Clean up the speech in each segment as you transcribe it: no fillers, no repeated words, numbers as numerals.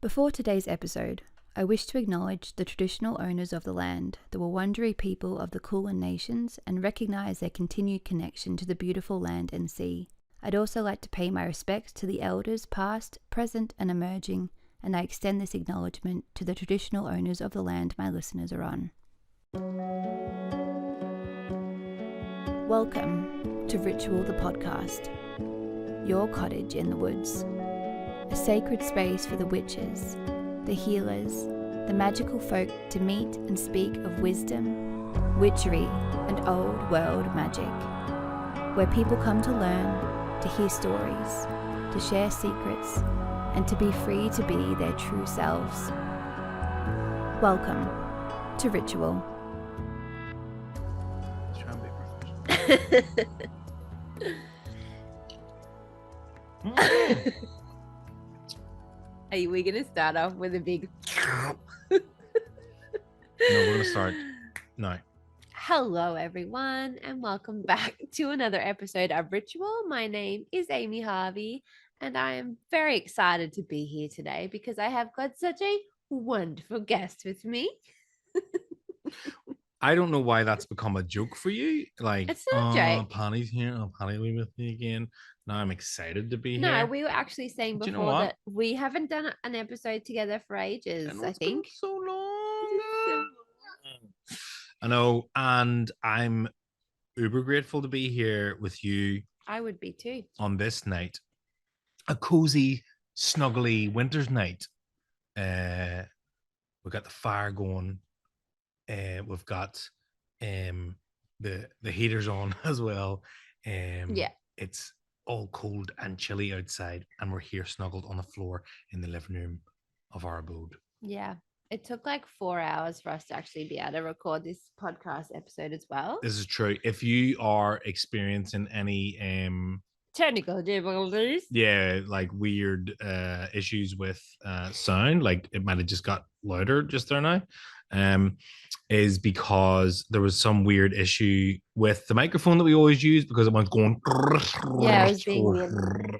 Before today's episode, I wish to acknowledge the traditional owners of the land, the Wurundjeri people of the Kulin Nations, and recognise their continued connection to the beautiful land and sea. I'd also like to pay my respects to the elders past, present and emerging, and I extend this acknowledgement to the traditional owners of the land my listeners are on. Welcome to Ritual the Podcast, your cottage in the woods. A sacred space for the witches, the healers, the magical folk to meet and speak of wisdom, witchery, and old world magic, where people come to learn, to hear stories, to share secrets, and to be free to be their true selves. Welcome to Ritual. Are we going to start off with a big... No, we're going to start now. Hello, everyone, and welcome back to another episode of Ritual. My name is Amy Harvey, and I am very excited to be here today because I have got such a wonderful guest with me. I don't know why that's become a joke for you. Like, it's not a joke. Panny's here. Oh, Panny will be with me again. Now I'm excited to be here. No, we were actually saying Do you know before what? that we haven't done an episode together for ages, I think. So long. I know, and I'm uber grateful to be here with you. I would be too. On this night, a cozy, snuggly winter's night. We've got the fire going. We've got the heaters on as well. Yeah. It's all cold and chilly outside, and we're here snuggled on the floor in the living room of our abode. Yeah. It took like 4 hours for us to actually be able to record this podcast episode as well. This is true. If you are experiencing any technical difficulties, like weird issues with sound, like it might have just got louder just there now, is because there was some weird issue with the microphone that we always use because it was going. Yeah, it was being weird.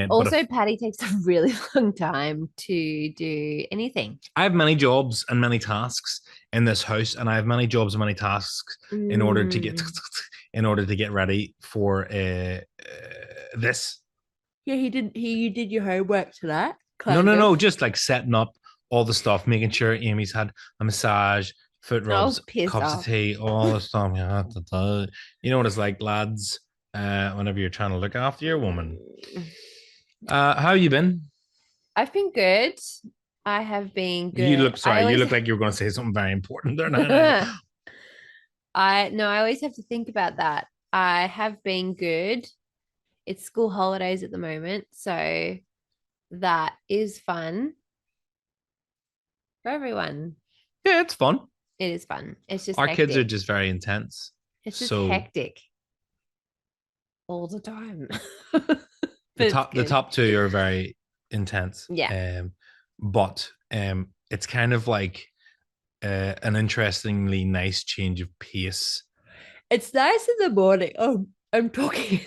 Also, Patty takes a really long time to do anything. I have many jobs and many tasks in this house, and I have many jobs and many tasks in order to get ready for this. Yeah, you did your homework tonight. No, just like setting up all the stuff, making sure Amy's had a massage, foot rubs, cups of tea, all the stuff you have to do. You know what it's like, lads, whenever you're trying to look after your woman. How have you been? I've been good. I have been good. You look you look like you were going to say something very important there. I always have to think about that. I have been good. It's school holidays at the moment, so that is fun for everyone. Yeah, it's fun. It is fun. It's just our hectic. Kids are just very intense. It's just hectic all the time. The top two are very intense. Yeah. But it's kind of like an interestingly nice change of pace. It's nice in the morning. Oh, I'm talking.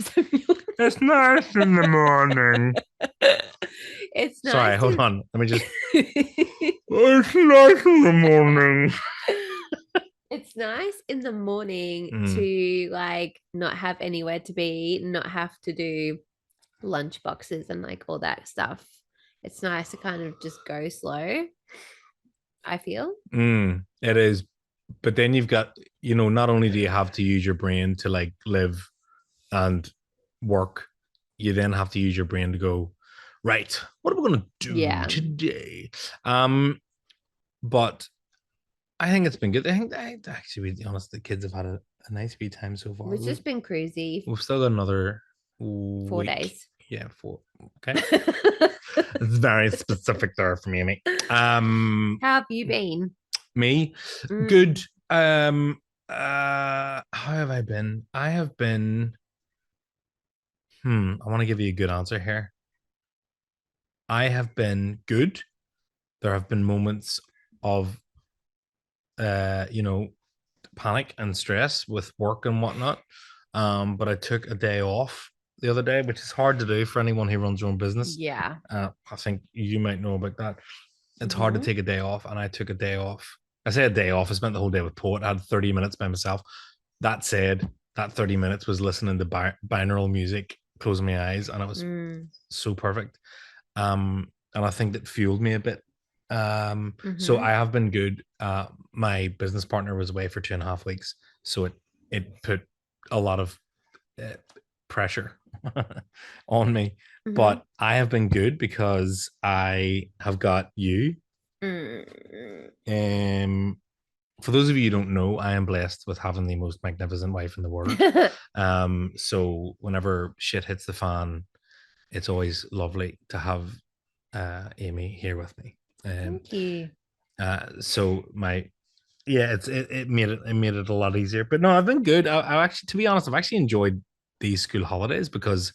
It's nice in the morning. It's nice. Sorry, hold on. Let me just. It's nice in the morning. It's nice in the morning to like not have anywhere to be, not have to do lunch boxes and like all that stuff. It's nice to kind of just go slow, I feel. It is. But then you've got, not only do you have to use your brain to like live and work, you then have to use your brain to go, right, what are we going to do today? But I think it's been good. I think actually, to be honest, the kids have had a nice wee time so far. It's just been crazy. We've still got another 4 days. Yeah, 4. Okay. It's very specific there for me, mate. How have you been? Me? Good. How have I been? I have been. I want to give you a good answer here. I have been good. There have been moments of panic and stress with work and whatnot. But I took a day off the other day, which is hard to do for anyone who runs their own business. Yeah. I think you might know about that. It's hard to take a day off, and I took a day off. I say a day off. I spent the whole day with Poet. I had 30 minutes by myself. That said, that 30 minutes was listening to binaural music, closing my eyes, and it was so perfect. And I think that fueled me a bit. So I have been good. My business partner was away for 2.5 weeks, so it put a lot of pressure on me. But I have been good because I have got you. For those of you who don't know, I am blessed with having the most magnificent wife in the world. So whenever shit hits the fan, it's always lovely to have Amy here with me. Thank you. So it made it a lot easier. But no, I've been good. I actually, to be honest, I've actually enjoyed these school holidays because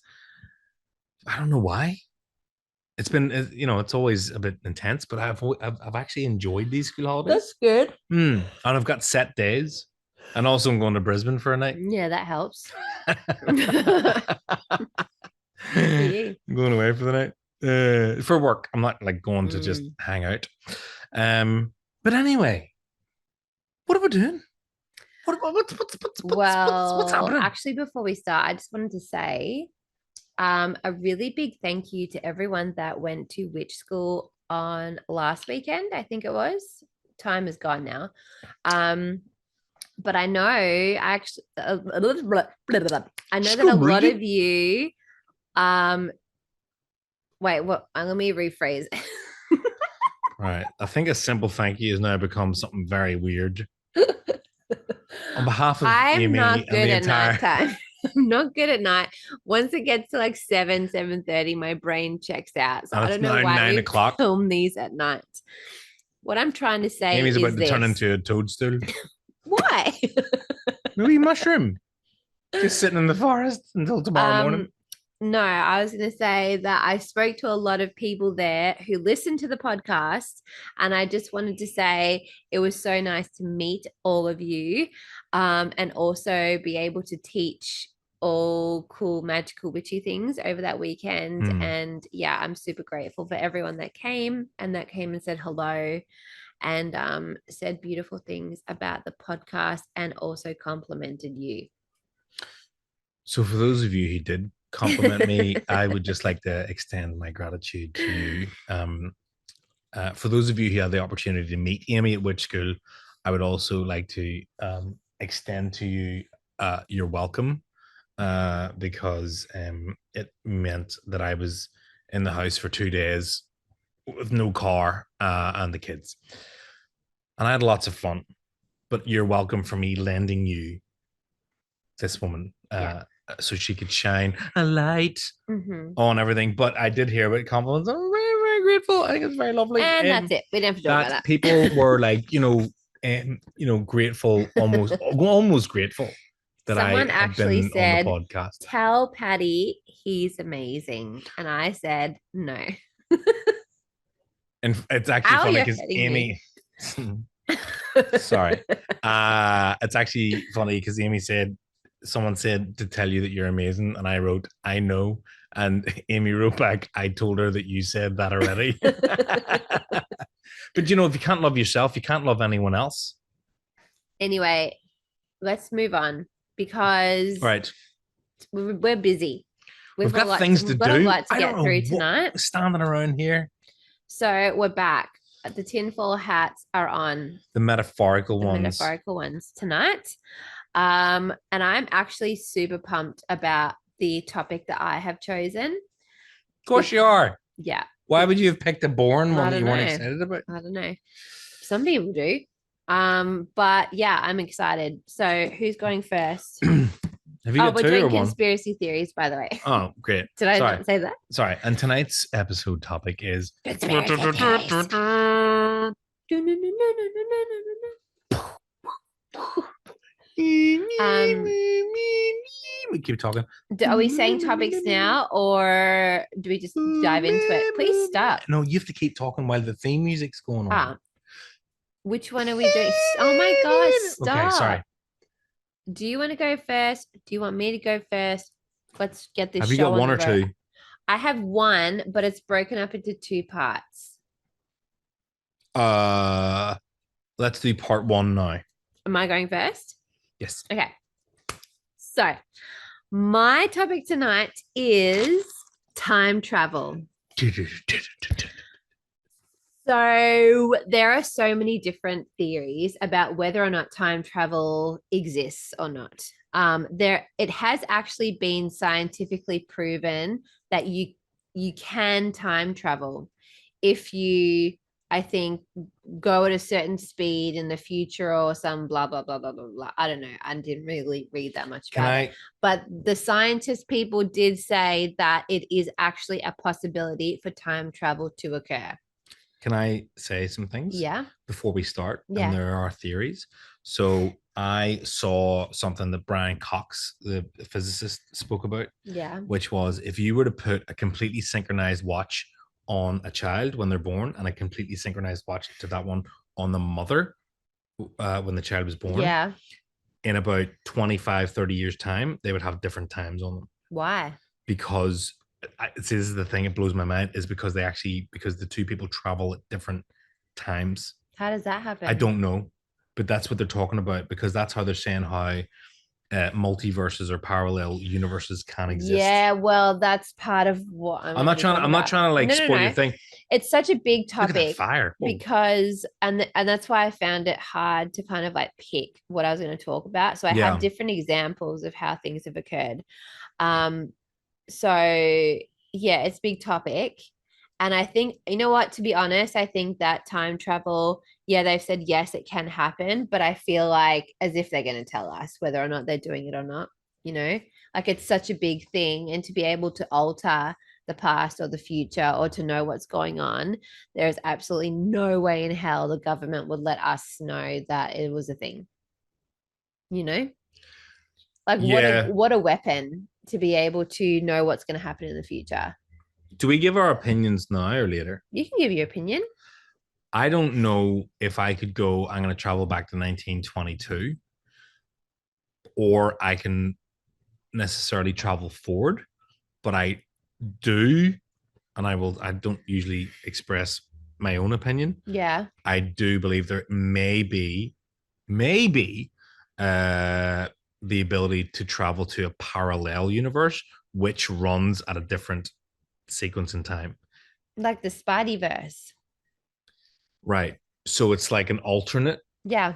I don't know why. It's been, it's always a bit intense, but I've actually enjoyed these school holidays. That's good. And I've got set days, and also I'm going to Brisbane for a night. Yeah, that helps. I'm going away for the night for work. I'm not like going to just hang out. But anyway, what are we doing? What's happening? Actually, before we start, I just wanted to say a really big thank you to everyone that went to Witch School on last weekend. I think it was. Time is gone now. But I know actually I know that a lot of you wait, what? Let me rephrase. Right. I think a simple thank you has now become something very weird. On behalf of Amy and the entire... nighttime. I'm not good at night. Once it gets to like 7:30, my brain checks out. So I don't know why 9 o'clock. Film these at night. What I'm trying to say Amy's is about to turn into a toadstool. Why? Maybe mushroom. Just sitting in the forest until tomorrow morning. No, I was going to say that I spoke to a lot of people there who listened to the podcast, and I just wanted to say it was so nice to meet all of you, and also be able to teach all cool, magical, witchy things over that weekend. And yeah, I'm super grateful for everyone that came and said hello and said beautiful things about the podcast and also complimented you. So for those of you who did compliment me, I would just like to extend my gratitude to you. For those of you who had the opportunity to meet Amy at Witch School, I would also like to extend to you your welcome, because it meant that I was in the house for 2 days with no car and the kids, and I had lots of fun. But you're welcome for me lending you this woman so she could shine a light on everything. But I did hear about compliments. I'm very, very grateful. I think it's very lovely. And that's it. We didn't have to talk about that. People were like, grateful, almost grateful that someone I had been said, on the podcast. Tell Paddy he's amazing. And I said, no. And it's actually funny because Amy... Sorry. It's actually funny because Amy said, someone said to tell you that you're amazing, and I wrote, I know, and Amy wrote back, I told her that you said that already. But if you can't love yourself, you can't love anyone else. Anyway, let's move on because we're busy. We've got things to do. Got a lot to get through tonight. Standing around here. So we're back. The tinfoil hats are on. The metaphorical ones. Metaphorical ones tonight. And I'm actually super pumped about the topic that I have chosen. Of course you are. Yeah. Why would you have picked a boring one that you weren't excited about? I don't know. Some people do. But yeah, I'm excited. So who's going first? Have you got we're two doing or one? Conspiracy theories, by the way. Oh, great. Did I not say that? Sorry. And tonight's episode topic is conspiracy theories. We keep talking. Are we saying topics now, or do we just dive into it? Please stop. No, you have to keep talking while the theme music's going on. Which one are we doing? Oh my God, stop. Okay, sorry. Do you want to go first? Do you want me to go first? Let's get this Have you show got on one the or road. two? I have one, but it's broken up into two parts. Let's do part one now. Am I going first? Yes. Okay. So, my topic tonight is time travel. So, there are so many different theories about whether or not time travel exists or not. It has actually been scientifically proven that you can time travel if you, I think, go at a certain speed in the future or some blah blah blah blah blah blah. I don't know. I didn't really read that much about it. But the scientist people did say that it is actually a possibility for time travel to occur. Can I say some things? Yeah. Before we start? Yeah. And there are theories. So I saw something that Brian Cox, the physicist, spoke about. Yeah. Which was if you were to put a completely synchronized watch on a child when they're born and a completely synchronized watch to that one on the mother when the child was born. Yeah. In about 25, 30 years time, they would have different times on them. Why? Because this is the thing, it blows my mind, is because the two people travel at different times. How does that happen? I don't know, but that's what they're talking about, because that's how they're saying how multiverses or parallel universes can exist. Yeah, well, that's part of what I'm not trying to like spoil your thing. It's such a big topic. Look at that fire. Because and that's why I found it hard to kind of like pick what I was going to talk about. So I have different examples of how things have occurred. So yeah, it's a big topic. And I think, you know what, to be honest, I think that time travel, yeah, they've said, yes, it can happen, but I feel like as if they're going to tell us whether or not they're doing it or not, you know, like it's such a big thing. And to be able to alter the past or the future or to know what's going on, there's absolutely no way in hell the government would let us know that it was a thing, you know, like what a weapon to be able to know what's going to happen in the future. Do we give our opinions now or later? You can give your opinion. I don't know if I could go, I'm going to travel back to 1922, or I can necessarily travel forward, but I do, and I don't usually express my own opinion. Yeah. I do believe there may be the ability to travel to a parallel universe, which runs at a different sequence in time. Like the Spideyverse. Right. So it's like an alternate. Yeah.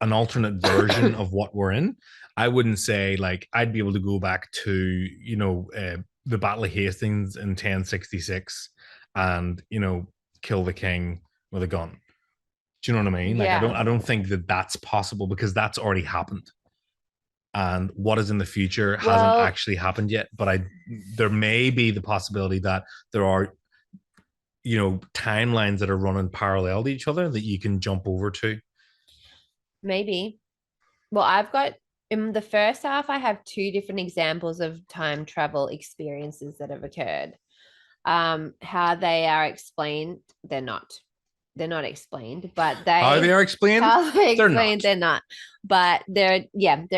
An alternate version of what we're in. I wouldn't say like I'd be able to go back to, you know, the Battle of Hastings in 1066 and, you know, kill the king with a gun. Do you know what I mean? Like, yeah. I don't think that that's possible because that's already happened. And what is in the future hasn't actually happened yet. But there may be the possibility that there are, you know, timelines that are running parallel to each other that you can jump over to. Maybe. Well, I've got in the first half, I have two different examples of time travel experiences that have occurred. How they are explained, they're not explained, but how they are explained, they're not. But they're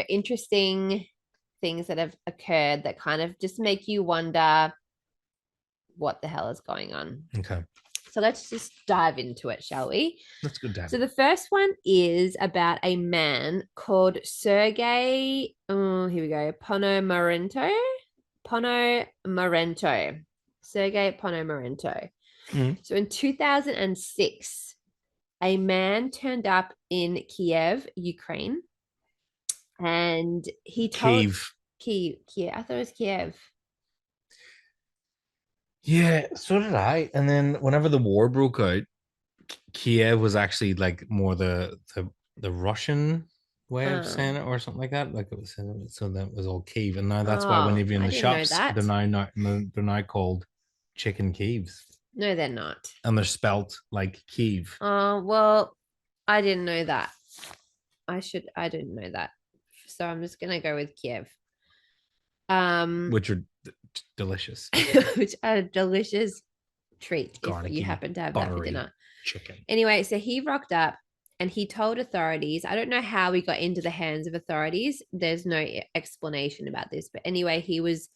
interesting things that have occurred that kind of just make you wonder what the hell is going on. Okay. So let's just dive into it, shall we? Let's go down. So the first one is about a man called Sergei, Ponomarenko. Sergei Ponomarenko. Mm-hmm. So in 2006, a man turned up in Kiev, Ukraine, and he told Kiev. I thought it was Kiev. Yeah, so did I. And then whenever the war broke out, Kiev was actually like more the Russian way of saying it or something like that. Like it was, so that was all Kiev. And now that's why when you're in the shops, they're now called chicken Kievs. No, they're not. And they're spelt like Kiev. Oh, well, I didn't know that. I didn't know that. So I'm just gonna go with Kiev. Which are delicious. Which are a delicious treat garlicky, if you happen to have that for dinner. Chicken. Anyway, so he rocked up And he told authorities, I don't know how he got into the hands of authorities. There's no explanation about this. But anyway, he was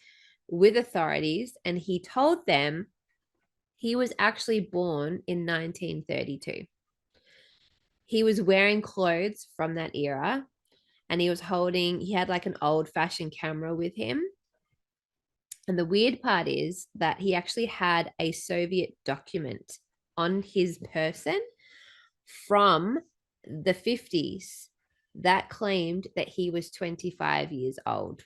with authorities and he told them he was actually born in 1932. He was wearing clothes from that era and he had like an old fashioned camera with him. And the weird part is that he actually had a Soviet document on his person from the 50s that claimed that he was 25 years old.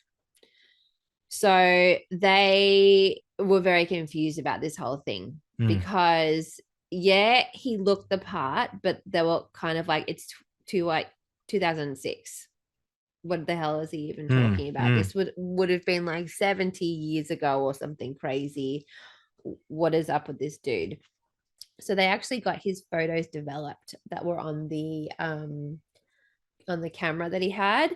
So they were very confused about this whole thing because, yeah, he looked the part, but they were kind of like, it's to like 2006. What the hell is he even talking about? This would have been like 70 years ago or something crazy. What is up with this dude? So they actually got his photos developed that were on the camera that he had,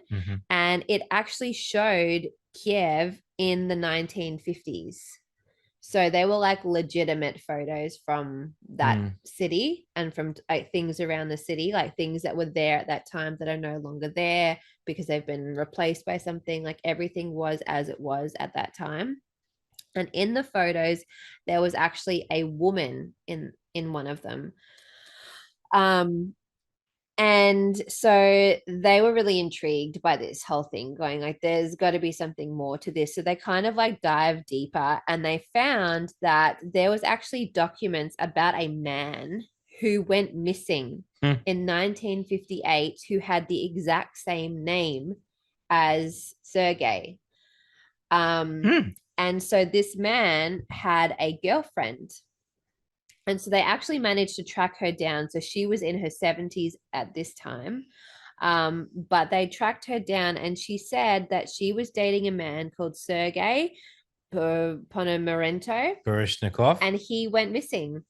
and it actually showed Kiev in the 1950s. So they were like legitimate photos from that city and from like things around the city, like things that were there at that time that are no longer there because they've been replaced by something. Like everything was as it was at that time. And in the photos, there was actually a woman in one of them. And so they were really intrigued by this whole thing, going like, there's got to be something more to this. So they kind of like dived deeper and they found that there was actually documents about a man who went missing in 1958 who had the exact same name as Sergei. And so this man had a girlfriend. And so they actually managed to track her down. So she was in her 70s at this time. But they tracked her down and she said that she was dating a man called Sergei Ponomarenko. Baryshnikov. And he went missing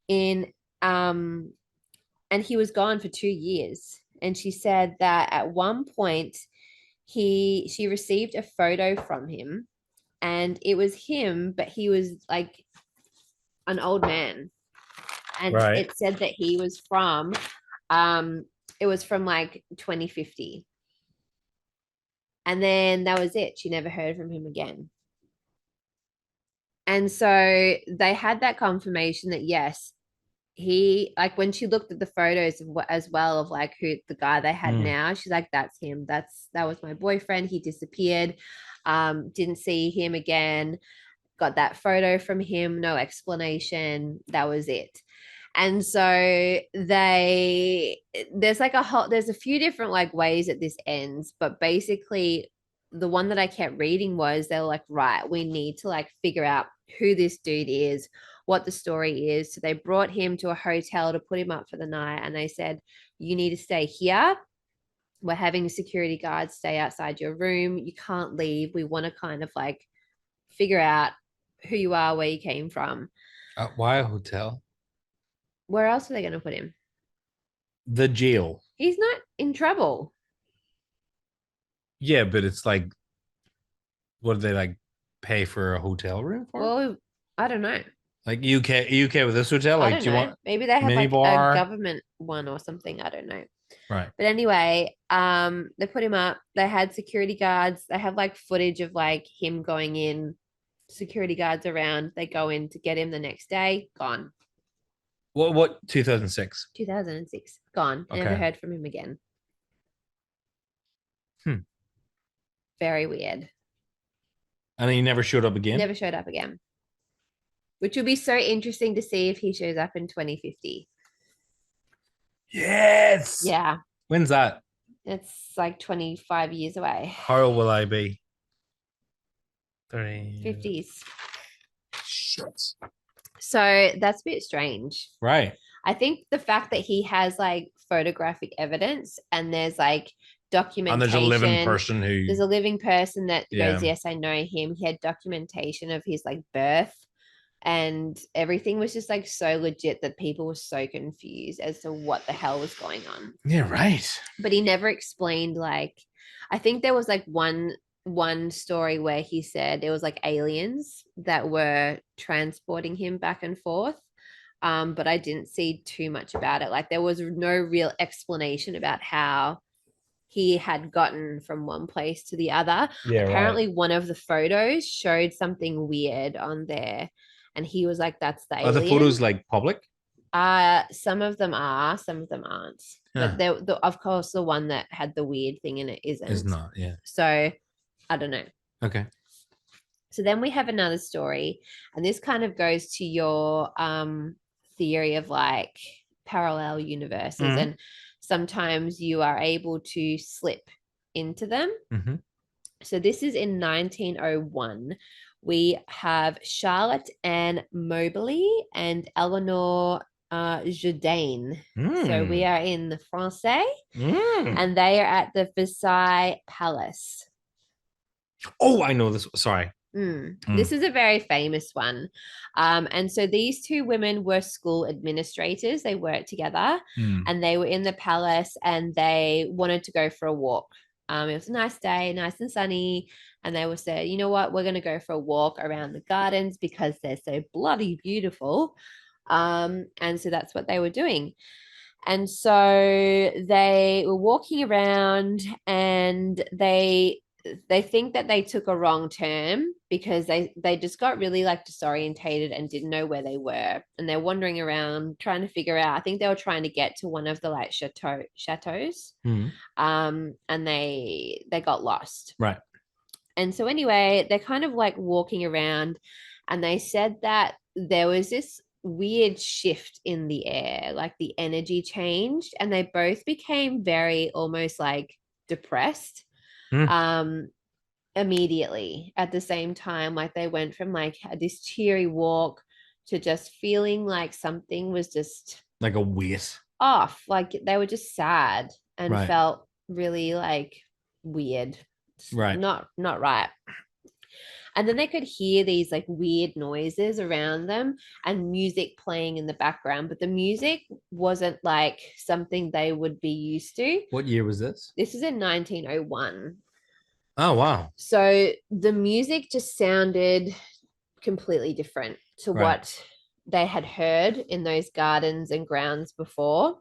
and he was gone for 2 years. And she said that at one point she received a photo from him and it was him, but he was like an old man. And it said that he was from it was from like 2050. And then that was it. She never heard from him again. And so they had that confirmation that yes, he, like when she looked at the photos as well of like who the guy they had now, she's like, that's him. That was my boyfriend. He disappeared. Didn't see him again. Got that photo from him, no explanation. That was it. And so there's a few different like ways that this ends, but basically the one that I kept reading was they're like, right, we need to like figure out who this dude is, what the story is. So they brought him to a hotel to put him up for the night and they said, you need to stay here. We're having security guards stay outside your room. You can't leave. We want to kind of like figure out who you are, where you came from. Why a hotel? Where else are they going to put him? The jail. He's not in trouble. Yeah, but it's like, what do they like pay for a hotel room for? Well, I don't know. Like UK with this hotel? Like, do you want maybe they have like bar? A government one or something. I don't know. Right. But anyway, they put him up. They had security guards. They have like footage of like him going in, security guards around. They go in to get him the next day. Gone. What 2006? 2006. Gone. Okay. Never heard from him again. Very weird. And he never showed up again? Never showed up again. Which would be so interesting to see if he shows up in 2050. Yes. Yeah. When's that? It's like 25 years away. How old will I be? 30. 50s. Shit. So that's a bit strange. Right. I think the fact that he has like photographic evidence and there's like documentation. And there's a living person that goes, yes, I know him. He had documentation of his like birth and everything was just like so legit that people were so confused as to what the hell was going on. Yeah, right. But he never explained, like, I think there was like one story where he said it was like aliens that were transporting him back and forth. but I didn't see too much about it. Like there was no real explanation about how he had gotten from one place to the other. Yeah, apparently one of the photos showed something weird on there, and he was like, that's the Are alien. the photos like public? Some of them are, some of them aren't. But of course, the one that had the weird thing in it isn't. Is not, yeah. So I don't know. Okay. So then we have another story, and this kind of goes to your theory of like parallel universes, and sometimes you are able to slip into them. So this is in 1901. We have Charlotte Ann Mobley and Eleanor Jourdain. So we are in the Francais, and they are at the Versailles Palace. Oh, I know this. Sorry. This is a very famous one. And so these two women were school administrators. They worked together, and they were in the palace, and they wanted to go for a walk. It was a nice day, nice and sunny. And they were said, you know what, we're going to go for a walk around the gardens because they're so bloody beautiful. And so that's what they were doing. And so they were walking around, and they think that they took a wrong turn because they just got really like disorientated and didn't know where they were, and they're wandering around trying to figure out. I think they were trying to get to one of the like chateaus, and they got lost. Right. And so anyway, they're kind of like walking around, and they said that there was this weird shift in the air, like the energy changed, and they both became very almost like depressed immediately at the same time. Like they went from like this cheery walk to just feeling like something was just like a weight off, like they were just sad and felt really like weird, not right. And then they could hear these like weird noises around them and music playing in the background, but the music wasn't like something they would be used to. What year was this? This is in 1901. Oh, wow. So the music just sounded completely different to what they had heard in those gardens and grounds before.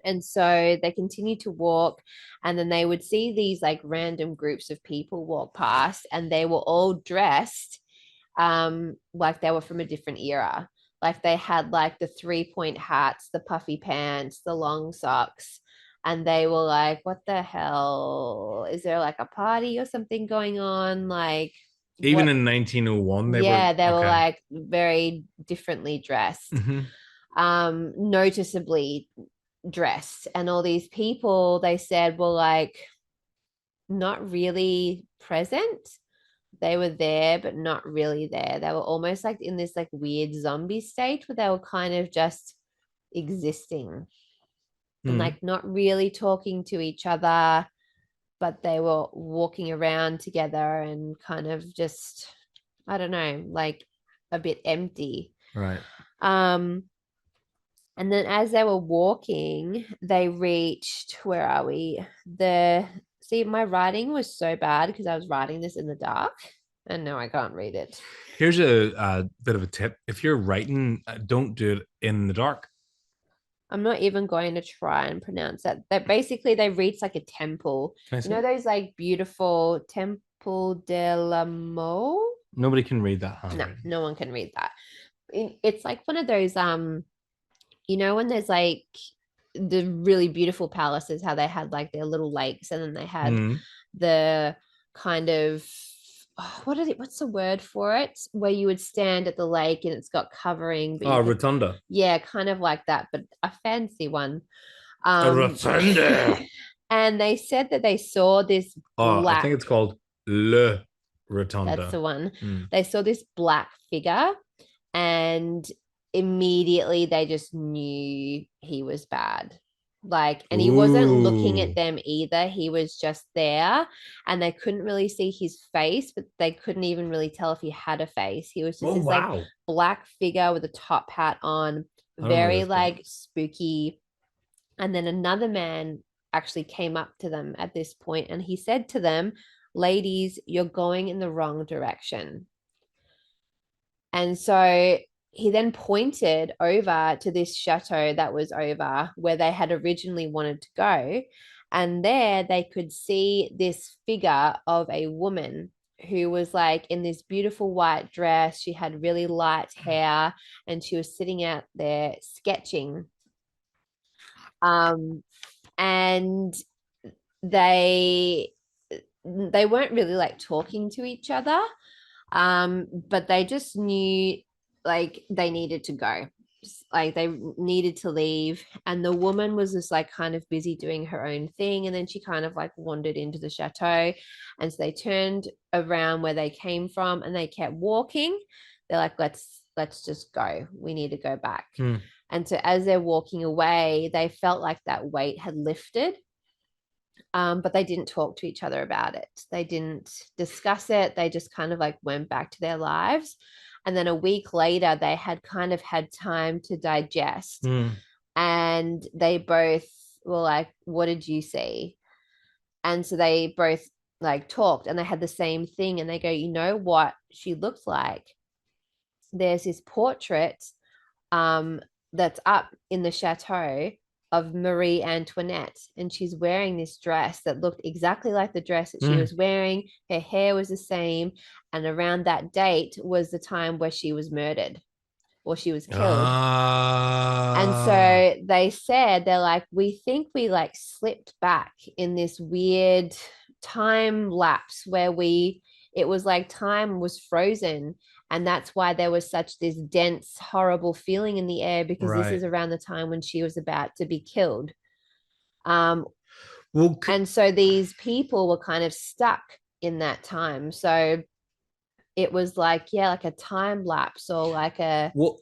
And so they continued to walk, and then they would see these like random groups of people walk past, and they were all dressed like they were from a different era. Like they had like the 3-point hats, the puffy pants, the long socks. And they were like, what the hell? Is there like a party or something going on? Like even in 1901, they were like very differently dressed, noticeably dressed. And all these people, they said, were like not really present. They were there but not really there. They were almost like in this like weird zombie state where they were kind of just existing and like not really talking to each other, but they were walking around together and kind of just, I don't know, like a bit empty. And then as they were walking, they reached, where are we? See, my writing was so bad because I was writing this in the dark, and now I can't read it. Here's a bit of a tip. If you're writing, don't do it in the dark. I'm not even going to try and pronounce that. That basically they reached like a temple. You know those like beautiful Temple de la Mole? Nobody can read that. No one can read that. It's like one of those you know, when there's like the really beautiful palaces, how they had like their little lakes, and then they had the kind of what's the word for it, where you would stand at the lake and it's got covering, but rotunda. Yeah, kind of like that, but a fancy one. A rotunda. And they said that they saw this black, I think it's called Le Rotunda. That's the one. They saw this black figure, and immediately they just knew he was bad. Like, and he wasn't looking at them either. He was just there, and they couldn't really see his face, but they couldn't even really tell if he had a face. He was just like black figure with a top hat on, very like spooky. And then another man actually came up to them at this point, and he said to them, "Ladies, you're going in the wrong direction." And so he then pointed over to this chateau that was over where they had originally wanted to go. And there they could see this figure of a woman who was like in this beautiful white dress. She had really light hair and she was sitting out there sketching. And they weren't really like talking to each other, but they just knew like they needed to go, like they needed to leave. And the woman was just like kind of busy doing her own thing, and then she kind of like wandered into the chateau, and so they turned around where they came from and they kept walking. They're like, let's just go, we need to go back. And so as they're walking away, they felt like that weight had lifted. But they didn't talk to each other about it. They didn't discuss it. They just kind of like went back to their lives. And then a week later, they had kind of had time to digest. And they both were like, what did you see? And so they both like talked, and they had the same thing. And they go, you know what she looked like? There's this portrait that's up in the chateau of Marie Antoinette, and she's wearing this dress that looked exactly like the dress that she was wearing. Her hair was the same, and around that date was the time where she was murdered or she was killed. And so they said, they're like, we think we like slipped back in this weird time lapse where it was like time was frozen. And that's why there was such this dense, horrible feeling in the air, because this is around the time when she was about to be killed. And so these people were kind of stuck in that time. So it was like, yeah, like a time lapse, or like a... Well,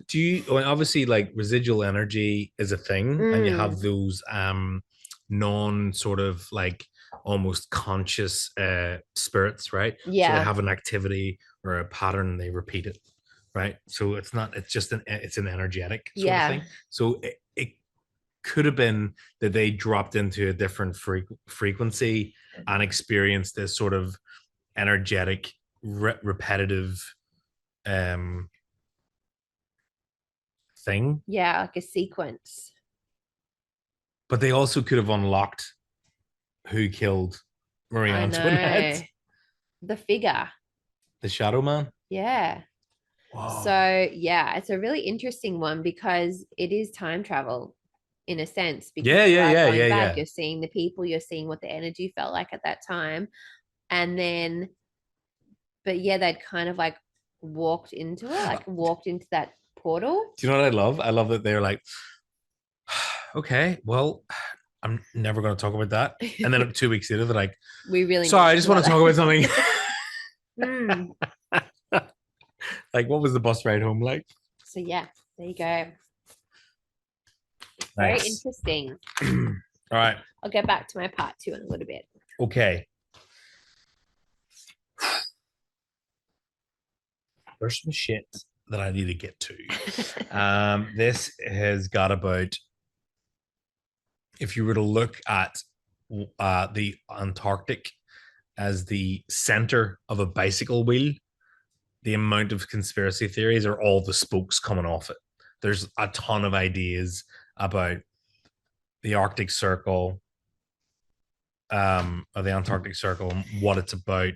obviously like residual energy is a thing, and you have those non sort of like almost conscious spirits, right? Yeah. So they have an activity or a pattern, and they repeat it, right? So it's just it's an energetic sort of thing. So it could have been that they dropped into a different frequency and experienced this sort of energetic repetitive thing. Yeah, like a sequence. But they also could have unlocked who killed Marie Antoinette. The figure. The Shadow Man. Yeah. Wow. So yeah, it's a really interesting one because it is time travel in a sense. Because you're seeing the people, you're seeing what the energy felt like at that time. And then, but yeah, they'd kind of like walked into it, like walked into that portal. Do you know what I love? I love that they're like, okay, well, I'm never going to talk about that. And then 2 weeks later, they're like, sorry, I just want to talk about something. Like, what was the bus ride home like? So yeah, there you go. Very interesting. All right. I'll get back to my part 2 in a little bit. Okay. There's some shit that I need to get to. This has got about, if you were to look at the Antarctic as the center of a bicycle wheel, the amount of conspiracy theories are all the spokes coming off it. There's a ton of ideas about the Arctic Circle, or the Antarctic Circle, what it's about,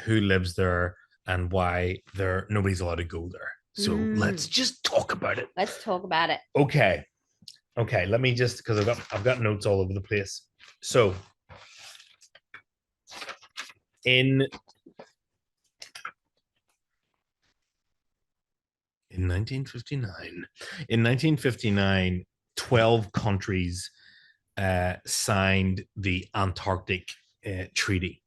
who lives there, and why nobody's allowed to go there. So let's just talk about it. Let's talk about it. Okay. Let me just, because I've got notes all over the place. So in 1959, 12 countries signed the Antarctic Treaty,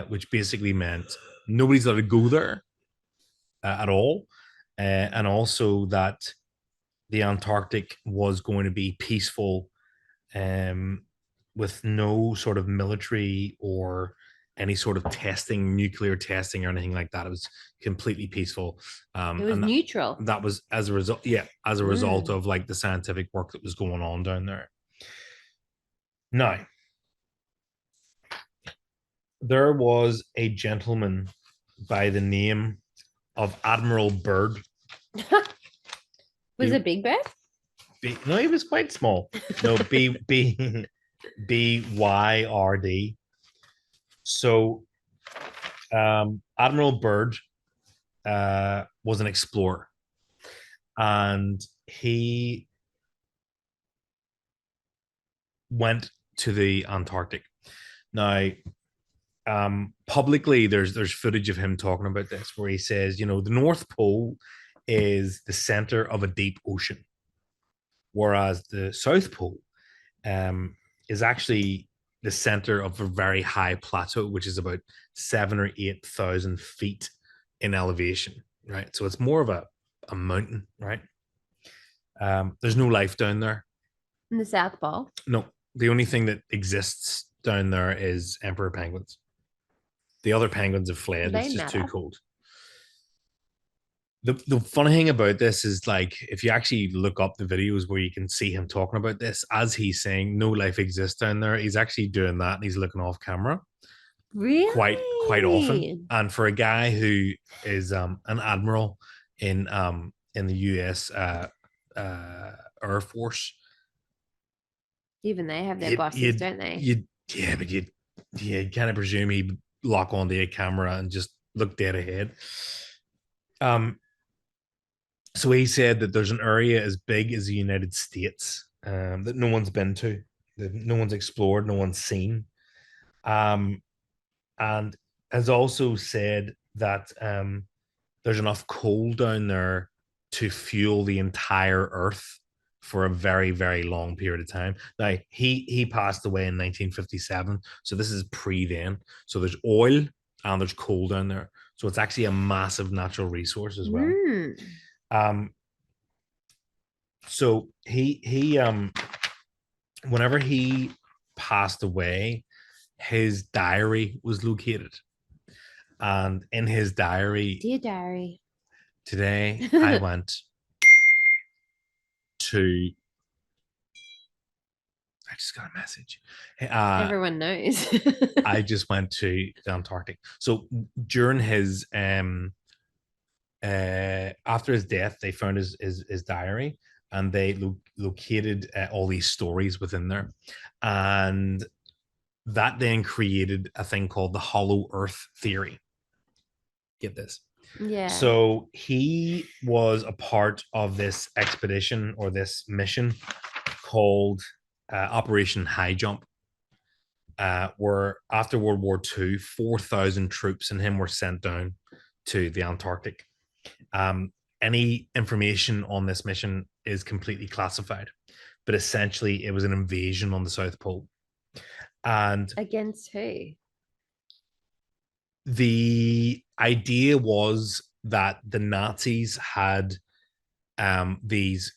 which basically meant nobody's allowed to go there at all, and also that the Antarctic was going to be peaceful, with no sort of military or any sort of testing, nuclear testing or anything like that. It was completely peaceful. It was neutral. That was as a result of like the scientific work that was going on down there. Now, there was a gentleman by the name of Admiral Byrd. Was He- it Big Bird? No, he was quite small. No, BYRD. So, Admiral Byrd was an explorer, and he went to the Antarctic. Now, publicly, there's footage of him talking about this, where he says, the North Pole is the center of a deep ocean, whereas the South Pole is actually the center of a very high plateau, which is about 7,000 or 8,000 feet in elevation, right? So it's more of a mountain, right? There's no life down there. In the South Pole? No, the only thing that exists down there is emperor penguins. The other penguins have fled. It's just too cold. The funny thing about this is, like, if you actually look up the videos where you can see him talking about this, as he's saying no life exists down there, he's actually doing that and he's looking off camera. Really? Quite often. And for a guy who is an admiral in the US Air Force, even they have their bosses, don't they? But you kind of presume he'd lock onto a camera and just look dead ahead. So he said that there's an area as big as the United States that no one's been to, that no one's explored, no one's seen, and has also said that there's enough coal down there to fuel the entire Earth for a very, very long period of time. Now, he passed away in 1957, so this is pre then. So there's oil and there's coal down there. So it's actually a massive natural resource as well. So he whenever he passed away, his diary was located, and in his diary, dear diary, today I went to. I just got a message. Everyone knows. I just went to the Antarctic. So during his after his death, they found his diary, and they located all these stories within there, and that then created a thing called the Hollow Earth theory. Get this. Yeah. So he was a part of this expedition or this mission called Operation High Jump, where after World War II, 4,000 troops and him were sent down to the Antarctic. Any information on this mission is completely classified, but essentially it was an invasion on the South Pole. And against who? The idea was that the Nazis had these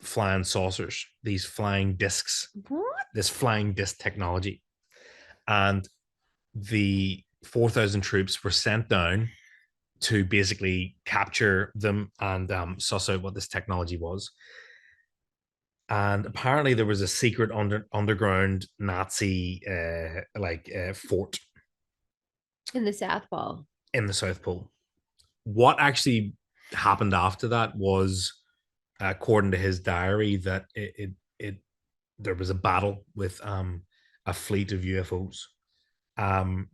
flying saucers, these flying discs, this flying disc technology. And the 4,000 troops were sent down to basically capture them and suss out what this technology was. And apparently there was a secret underground Nazi fort in the South Pole. In the South Pole. What actually happened after that was, according to his diary, that there was a battle with a fleet of UFOs, and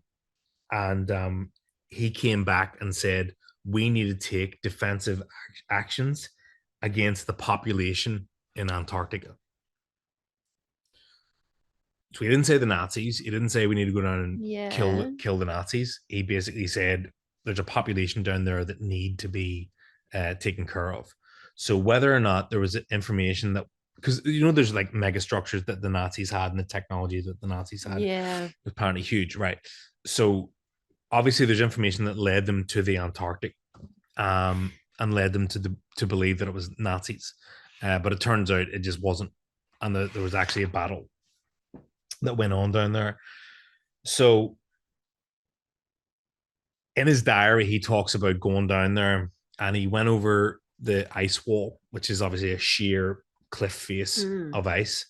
he came back and said we need to take defensive actions against the population in Antarctica. So he didn't say the Nazis. He didn't say we need to go down and kill the Nazis. He basically said there's a population down there that need to be taken care of. So whether or not there was information that, because there's like mega structures that the Nazis had and the technology that the Nazis had, was apparently huge, right? So obviously there's information that led them to the Antarctic, and led them to believe that it was Nazis, but it turns out it just wasn't, and there was actually a battle that went on down there. So in his diary, he talks about going down there, and he went over the ice wall, which is obviously a sheer cliff face of ice,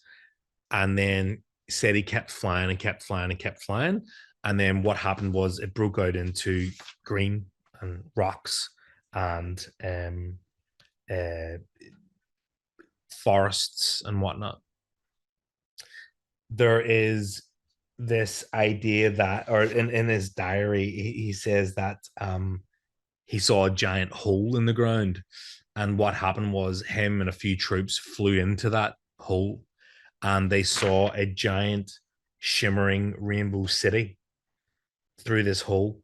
and then said he kept flying and kept flying and kept flying. And then what happened was it broke out into green and rocks and forests and whatnot. There is this idea that, or in his diary, he says that he saw a giant hole in the ground. And what happened was him and a few troops flew into that hole and they saw a giant shimmering rainbow city through this hole.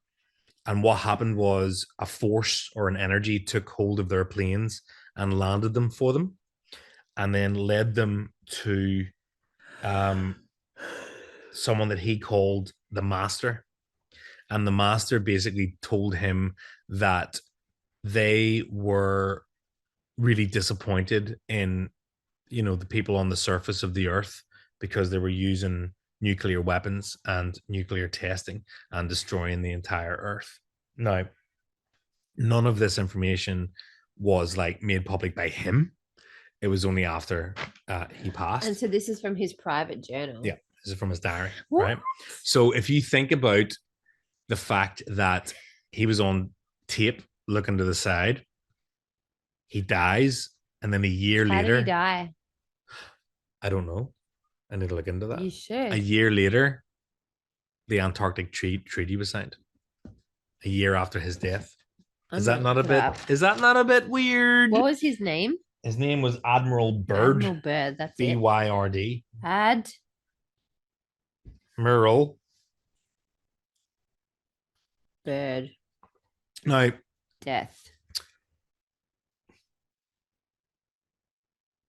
And what happened was a force or an energy took hold of their planes and landed them for them and then led them to someone that he called the master. And the master basically told him that they were really disappointed in, the people on the surface of the earth because they were using nuclear weapons and nuclear testing and destroying the entire earth. Now, none of this information was like made public by him. It was only after he passed. And so this is from his private journal. Yeah, this is from his diary, What? right? So if you think about the fact that he was on tape looking to the side, he dies, and then a year How later, did he die? I don't know. I need to look into that. You should. A year later, the Antarctic Treaty was signed. A year after his death. Is that not a bit weird? What was his name? His name was Admiral Byrd. Admiral Byrd, that's it. Byrd. Admiral Byrd. Byrd. Now, Death.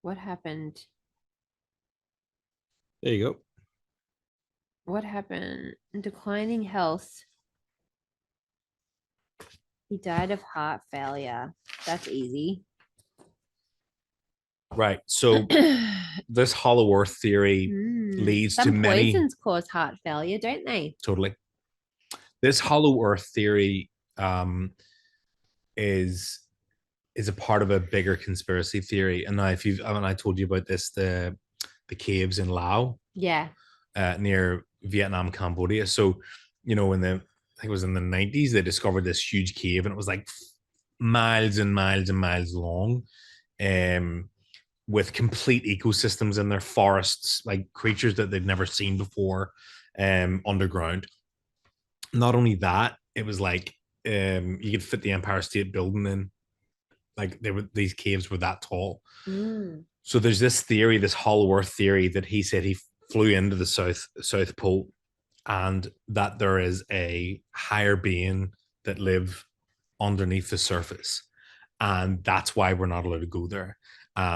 What happened? There you go. What happened? Declining health. He died of heart failure. That's easy. Right. So this hollow earth theory leads to many. Some poisons cause heart failure, don't they? Totally. This hollow earth theory is a part of a bigger conspiracy theory. And now, I told you about this, the caves in Laos. Yeah. Near Vietnam, Cambodia. So, I think it was in the 90s, they discovered this huge cave and it was like miles and miles and miles long, with complete ecosystems in their forests, like creatures that they'd never seen before, underground. Not only that, it was like you could fit the Empire State Building in. Like these caves were that tall. So there's this theory, this hollow earth theory, that he said he flew into the South Pole and that there is a higher being that live underneath the surface. And that's why we're not allowed to go there.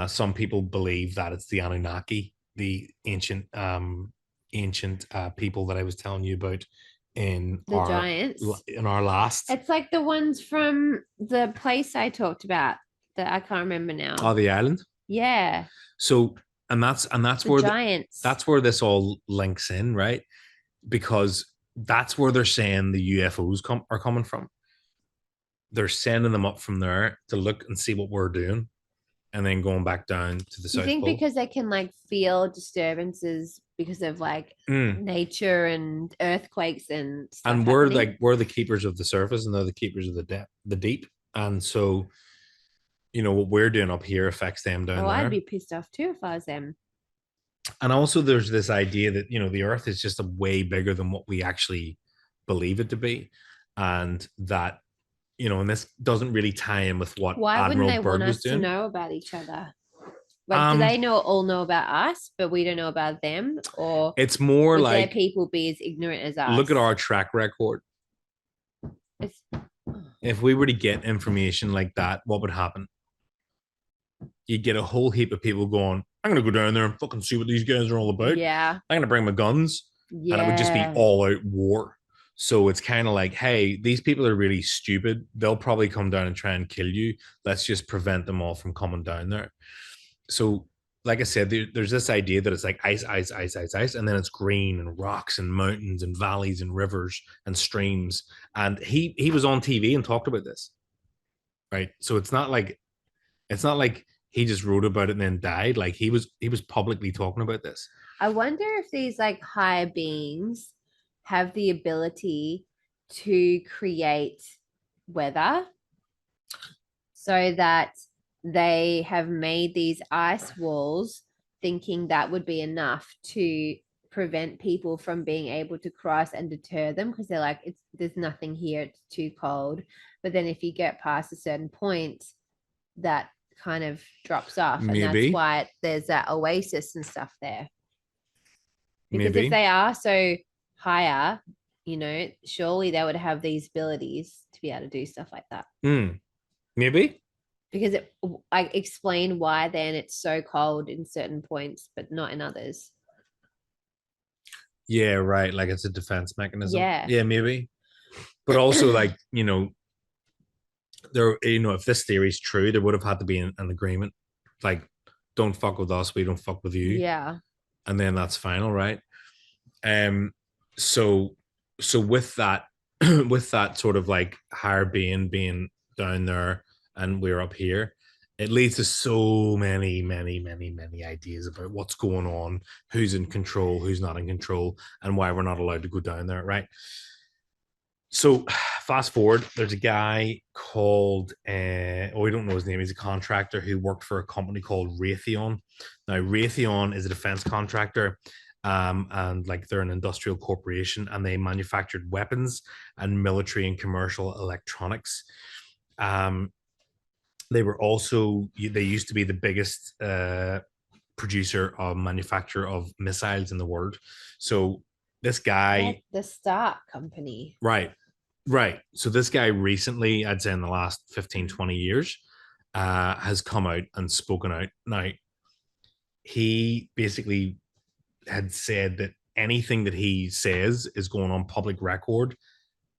Some people believe that it's the Anunnaki, the ancient people that I was telling you about in the giants. In our last. It's like the ones from the place I talked about that I can't remember now. Oh, the island? Yeah. So and that's the where giants. That's where this all links in, right? Because that's where they're saying the UFOs are coming from. They're sending them up from there to look and see what we're doing, and then going back down to the South Pole. You think because they can like feel disturbances because of like nature and earthquakes and stuff. And we're the keepers of the surface, and they're the keepers of the deep. And so, what we're doing up here affects them down there. I'd be pissed off too if I was them. And also there's this idea that, the earth is just a way bigger than what we actually believe it to be. And that, and this doesn't really tie in with what Admiral Byrd was doing. To know about each other? Like, do they all know about us, but we don't know about them? Or it's more would like their people be as ignorant as us? Look at our track record. If we were to get information like that, what would happen? You'd get a whole heap of people going, I'm going to go down there and fucking see what these guys are all about. Yeah. I'm going to bring my guns. Yeah. And it would just be all out war. So it's kind of like, hey, these people are really stupid. They'll probably come down and try and kill you. Let's just prevent them all from coming down there. So, like I said, there's this idea that it's like ice, ice, ice, ice, ice. And then it's green and rocks and mountains and valleys and rivers and streams. And he was on TV and talked about this. Right. So it's not like he just wrote about it and then died. Like he was publicly talking about this. I wonder if these like higher beings have the ability to create weather so that they have made these ice walls thinking that would be enough to prevent people from being able to cross and deter them, because they're like, there's nothing here, it's too cold. But then if you get past a certain point, that kind of drops off, and that's Maybe. why there's that oasis and stuff there. Because if Maybe. they are so higher, surely they would have these abilities to be able to do stuff like that. Maybe. Because I explain why then it's so cold in certain points, but not in others. Yeah, right. Like it's a defense mechanism. Yeah, maybe. But also, like, there, if this theory is true, there would have had to be an agreement, like, don't fuck with us, we don't fuck with you. Yeah. And then that's final, right? So with that, with that sort of like higher being down there and we're up here, it leads to so many ideas about what's going on, who's in control, who's not in control, and why we're not allowed to go down there, right? So fast forward, there's a guy called, we don't know his name. He's a contractor who worked for a company called Raytheon. Now, Raytheon is a defense contractor, and like they're an industrial corporation, and they manufactured weapons and military and commercial electronics. They were also, they used to be the biggest producer of manufacturer of missiles in the world. So this guy, like the Stark company. Right. So this guy recently, I'd say in the last 15, 20 years, has come out and spoken out. Now, he basically had said that anything that he says is going on public record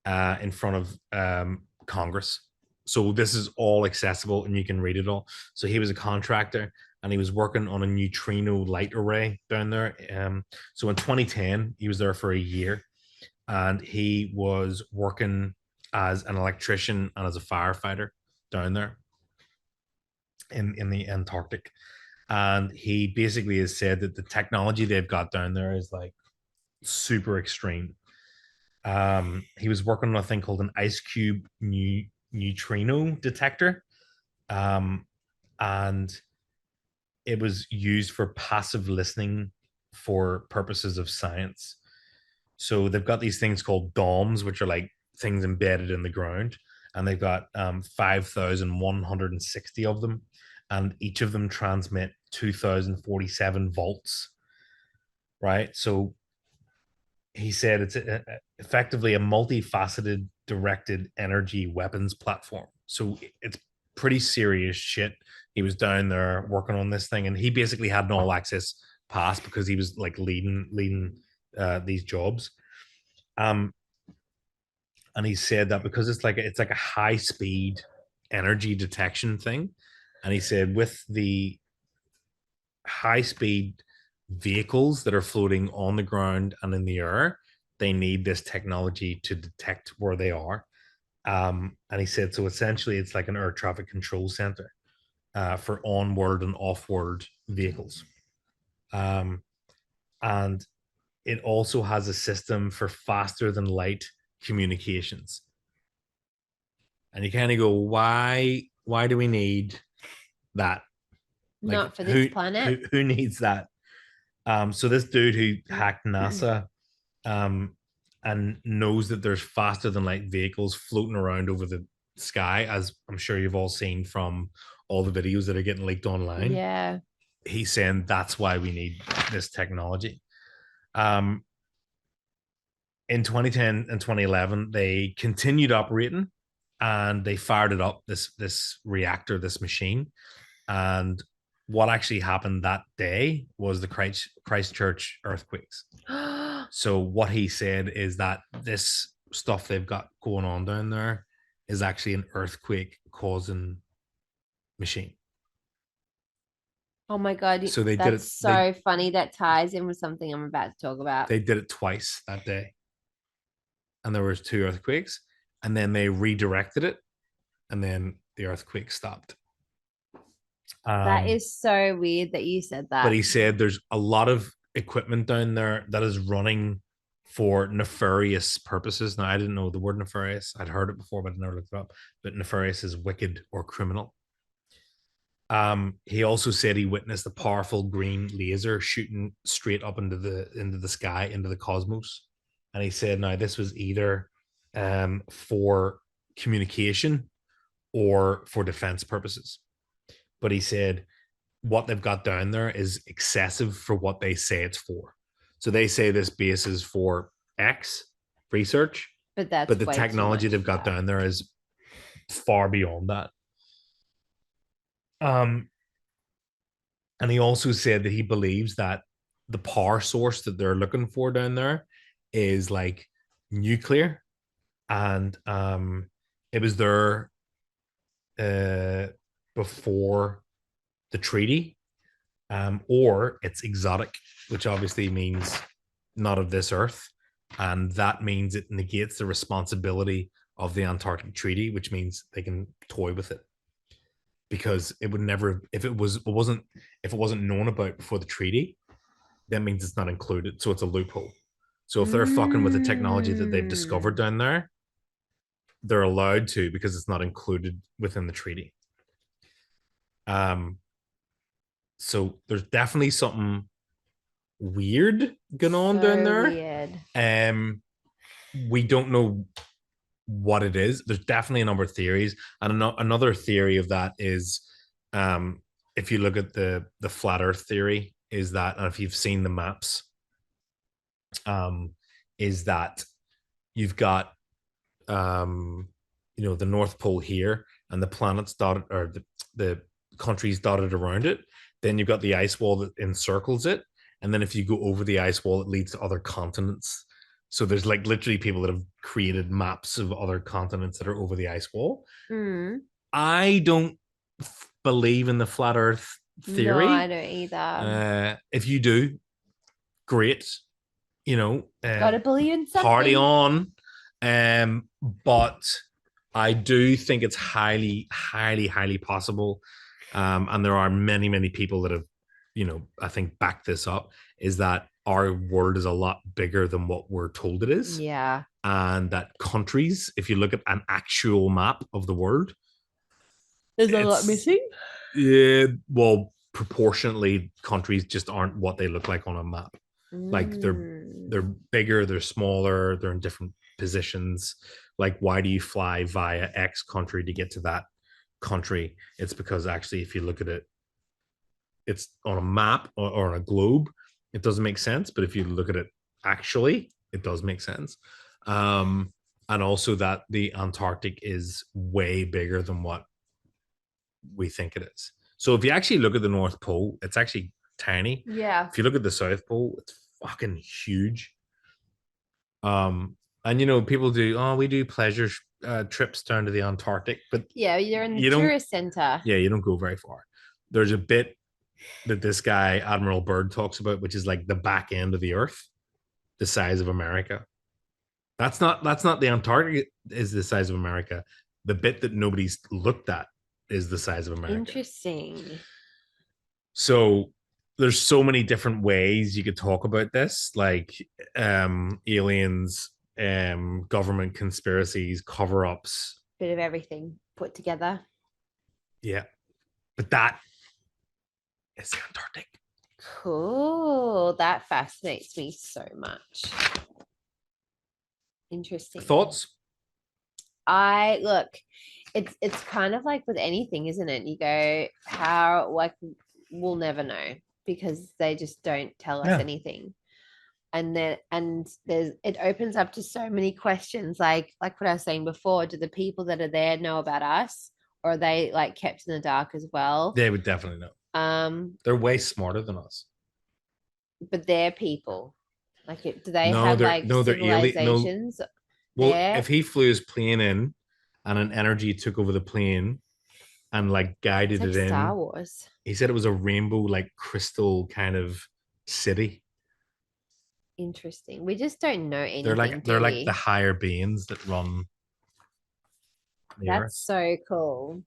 in front of Congress. So this is all accessible and you can read it all. So he was a contractor and he was working on a neutrino light array down there. So in 2010, he was there for a year. And he was working as an electrician and as a firefighter down there in the Antarctic. And he basically has said that the technology they've got down there is like super extreme. He was working on a thing called an ice cube neutrino detector. And it was used for passive listening for purposes of science. So they've got these things called DOMs, which are like things embedded in the ground, and they've got 5,160 of them, and each of them transmit 2,047 volts. Right. So he said it's effectively a multifaceted directed energy weapons platform. So it's pretty serious shit. He was down there working on this thing, and he basically had an all access pass because he was like leading these jobs. And he said that because it's like a high speed energy detection thing. And he said with the high speed vehicles that are floating on the ground and in the air, they need this technology to detect where they are. And he said, so essentially it's like an air traffic control center for on-world and off-world vehicles. And it also has a system for faster than light communications. And you kind of go, why do we need that? Like, not for this planet. Who needs that? So this dude who hacked NASA and knows that there's faster than light vehicles floating around over the sky, as I'm sure you've all seen from all the videos that are getting leaked online. Yeah. He's saying that's why we need this technology. In 2010 and 2011, they continued operating and they fired it up, this reactor, this machine. And what actually happened that day was the Christchurch earthquakes. So what he said is that this stuff they've got going on down there is actually an earthquake causing machine. Oh my God. So they did it. So funny. That ties in with something I'm about to talk about. They did it twice that day. And there was 2 earthquakes, and then they redirected it, and then the earthquake stopped. That is so weird that you said that. But he said there's a lot of equipment down there that is running for nefarious purposes. Now, I didn't know the word nefarious. I'd heard it before, but I never looked it up. But nefarious is wicked or criminal. He also said he witnessed a powerful green laser shooting straight up into the sky, into the cosmos. And he said, now this was either for communication or for defense purposes. But he said what they've got down there is excessive for what they say it's for. So they say this base is for X research, But that's but the way too technology much they've for got that. down there is far beyond that. And he also said that he believes that the power source that they're looking for down there is like nuclear, and it was there before the treaty, or it's exotic, which obviously means not of this earth, and that means it negates the responsibility of the Antarctic Treaty, which means they can toy with it, because it would never, if it wasn't known about before the treaty, that means it's not included, so it's a loophole. So if they're fucking with the technology that they've discovered down there, they're allowed to, because it's not included within the treaty. So there's definitely something weird going on down there. Weird. We don't know what it is. There's definitely a number of theories, and another theory of that is, if you look at the flat Earth theory, is that, and if you've seen the maps, is that you've got the North Pole here, and the planets dotted, or the countries dotted around it. Then you've got the ice wall that encircles it, and then if you go over the ice wall, it leads to other continents. So there's like literally people that have created maps of other continents that are over the ice wall. I don't believe in the flat Earth theory. No, I don't either. If you do, great. Gotta believe in something. Party on. But I do think it's highly, highly, highly possible. And there are many, many people that have, I think backed this up, is that our world is a lot bigger than what we're told it is. Yeah. And that countries, if you look at an actual map of the world, there's a lot missing. Yeah, well, proportionately, countries just aren't what they look like on a map. Like they're bigger, they're smaller, they're in different positions. Like, why do you fly via X country to get to that country? It's because actually, if you look at it, it's on a map or on a globe, it doesn't make sense. But if you look at it actually, it does make sense. And also that the Antarctic is way bigger than what we think it is. So if you actually look at the North Pole, it's actually tiny. Yeah. If you look at the South Pole, it's fucking huge. And people we do pleasure trips down to the Antarctic, but yeah, you're in the tourist center. Yeah, you don't go very far. There's a bit that this guy Admiral Byrd talks about, which is like the back end of the Earth, the size of America. That's not the Antarctic is the size of America. The bit that nobody's looked at is the size of America. Interesting. So there's so many different ways you could talk about this, like aliens, government conspiracies, cover-ups, bit of everything put together. Yeah, but that is the Antarctic. Cool. That fascinates me so much. Interesting. Thoughts? It's kind of like with anything, isn't it? You go, how, like, we'll never know because they just don't tell us anything. And it opens up to so many questions, like what I was saying before. Do the people that are there know about us, or are they like kept in the dark as well? They would definitely know. They're way smarter than us. But they're people. Like, do they have like civilizations? Well, if he flew his plane in and an energy took over the plane and like guided it in. Star Wars. He said it was a rainbow, like crystal kind of city. Interesting. We just don't know anything. They're like the higher beings that run. That's so cool.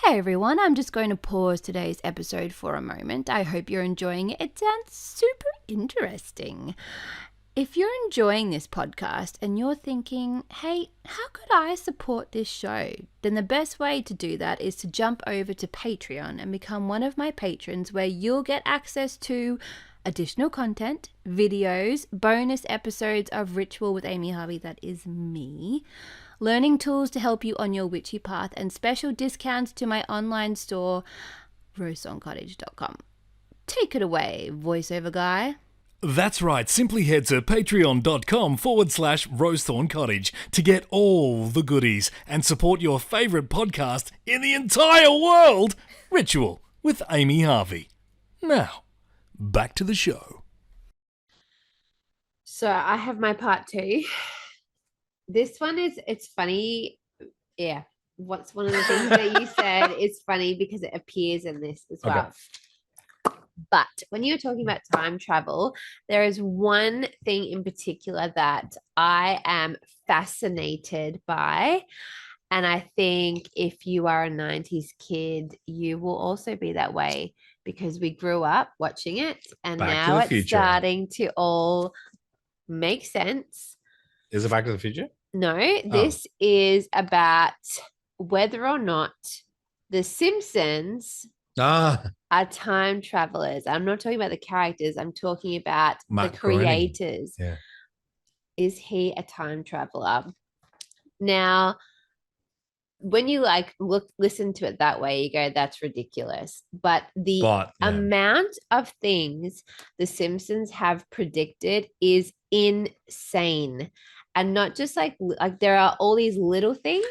Hey everyone, I'm just going to pause today's episode for a moment. I hope you're enjoying it. It sounds super interesting. If you're enjoying this podcast and you're thinking, hey, how could I support this show? Then the best way to do that is to jump over to Patreon and become one of my patrons, where you'll get access to additional content, videos, bonus episodes of Ritual with Amy Harvey, that is me, learning tools to help you on your witchy path, and special discounts to my online store, rosethorncottage.com. Take it away, voiceover guy. That's right, simply head to patreon.com/Rosethorn Cottage to get all the goodies and support your favourite podcast in the entire world, Ritual with Amy Harvey. Now, back to the show. So I have my part 2. This one it's funny. Yeah. What's one of the things that you said is funny because it appears in this as well. Okay. But when you're talking about time travel, there is one thing in particular that I am fascinated by. And I think if you are a 90s kid, you will also be that way, because we grew up watching it and Back to now the it's Future. starting to all make sense. Is it Back to the Future? No, this is about whether or not the Simpsons are time travelers. I'm not talking about the characters. I'm talking about Matt the Groening. creators. Yeah. Is he a time traveler? Now, when you listen to it that way, you go, that's ridiculous. But the amount of things the Simpsons have predicted is insane. And not just like there are all these little things,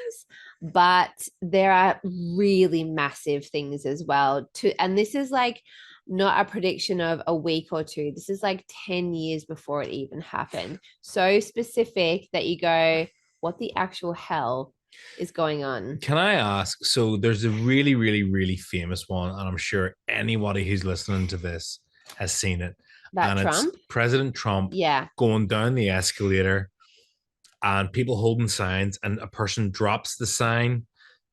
but there are really massive things as well too. And this is like not a prediction of a week or two. This is like 10 years before it even happened. So specific that you go, what the actual hell is going on? Can I ask? So there's a really, really, really famous one, and I'm sure anybody who's listening to this has seen it. That Trump? It's President Trump going down the escalator, and people holding signs, and a person drops the sign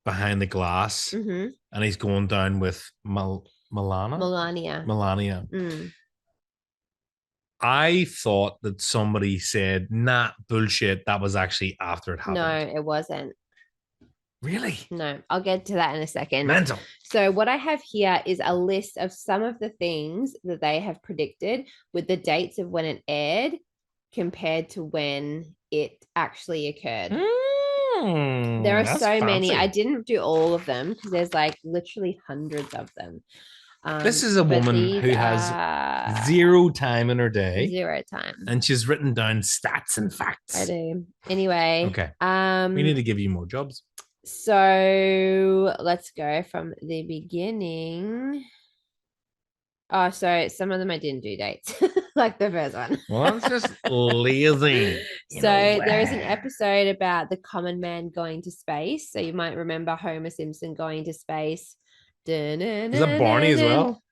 behind the glass, and he's going down with Melania. Mm. I thought that somebody said, nah, bullshit. That was actually after it happened. No, it wasn't. Really? No, I'll get to that in a second. Mental. So what I have here is a list of some of the things that they have predicted with the dates of when it aired compared to when it actually occurred. There are so many. I didn't do all of them because there's like literally hundreds of them. This is a woman who has zero time in her day. 0 time. And she's written down stats and facts. I do. Anyway. Okay. We need to give you more jobs. So let's go from the beginning. Oh, so some of them I didn't do dates, like the first one. Well, it's just lazy. So there is an episode about the common man going to space. So you might remember Homer Simpson going to space. Is that Barney as well?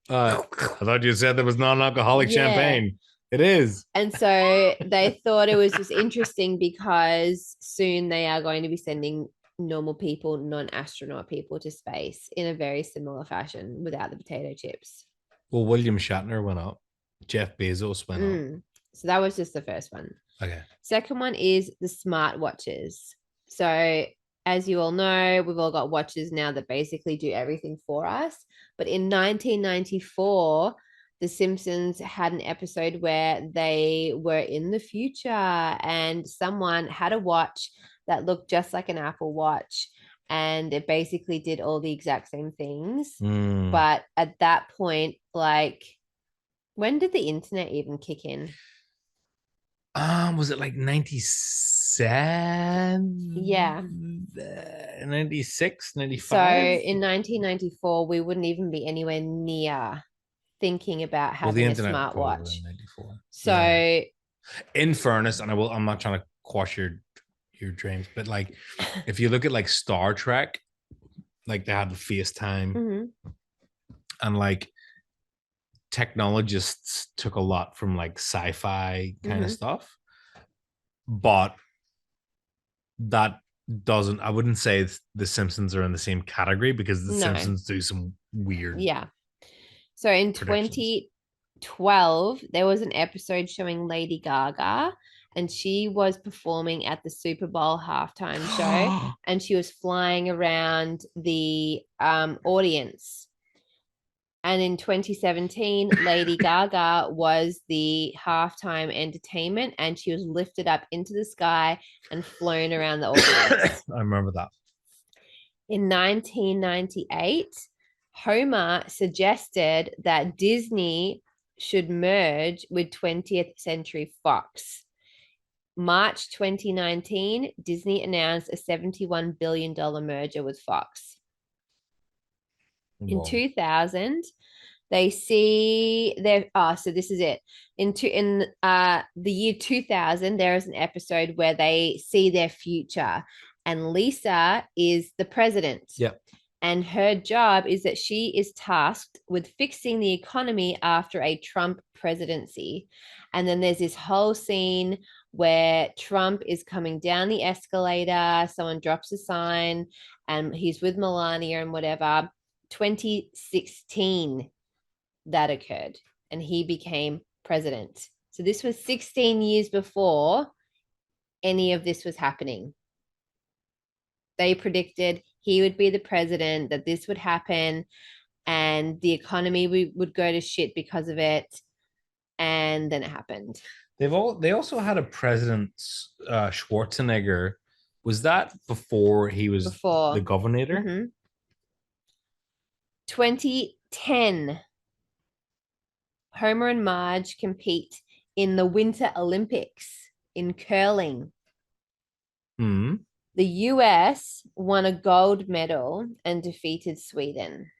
I thought you said there was non-alcoholic champagne. It is. And so they thought it was just interesting because soon they are going to be sending normal people, non-astronaut people to space in a very similar fashion without the potato chips. Well, William Shatner went up. Jeff Bezos went up. So that was just the first one. Okay. Second one is the smart watches. So as you all know, we've all got watches now that basically do everything for us. But in 1994, The Simpsons had an episode where they were in the future and someone had a watch that looked just like an Apple Watch. And it basically did all the exact same things. But at that point, like, when did the internet even kick in? Was it like 97? Yeah. 96, 95? So in 1994, we wouldn't even be anywhere near thinking about having a smartwatch. So in fairness, and I'm not trying to quash your dreams, but like if you look at like Star Trek, like they had FaceTime and like technologists took a lot from like sci-fi kind of stuff, but that doesn't, I wouldn't say the Simpsons are in the same category because the Simpsons do some weird So in 20 12, there was an episode showing Lady Gaga, and she was performing at the Super Bowl halftime show, and she was flying around the audience. And in 2017, Lady Gaga was the halftime entertainment, and she was lifted up into the sky and flown around the audience. I remember that. In 1998, Homer suggested that Disney should merge with 20th Century Fox. March 2019, Disney announced a $71 billion merger with Fox. In 2000, they see their so this is it. In the year 2000, there is an episode where they see their future, and Lisa is the president. Yep. And her job is that she is tasked with fixing the economy after a Trump presidency. And then there's this whole scene where Trump is coming down the escalator, someone drops a sign, and he's with Melania and whatever. 2016, that occurred, and he became president. So this was 16 years before any of this was happening. They predicted he would be the president, that this would happen, and the economy would go to shit because of it. And then it happened. They also had a president, Schwarzenegger. Was that before he was the governor? Mm-hmm. 2010, Homer and Marge compete in the Winter Olympics in curling. Hmm. The US won a gold medal and defeated Sweden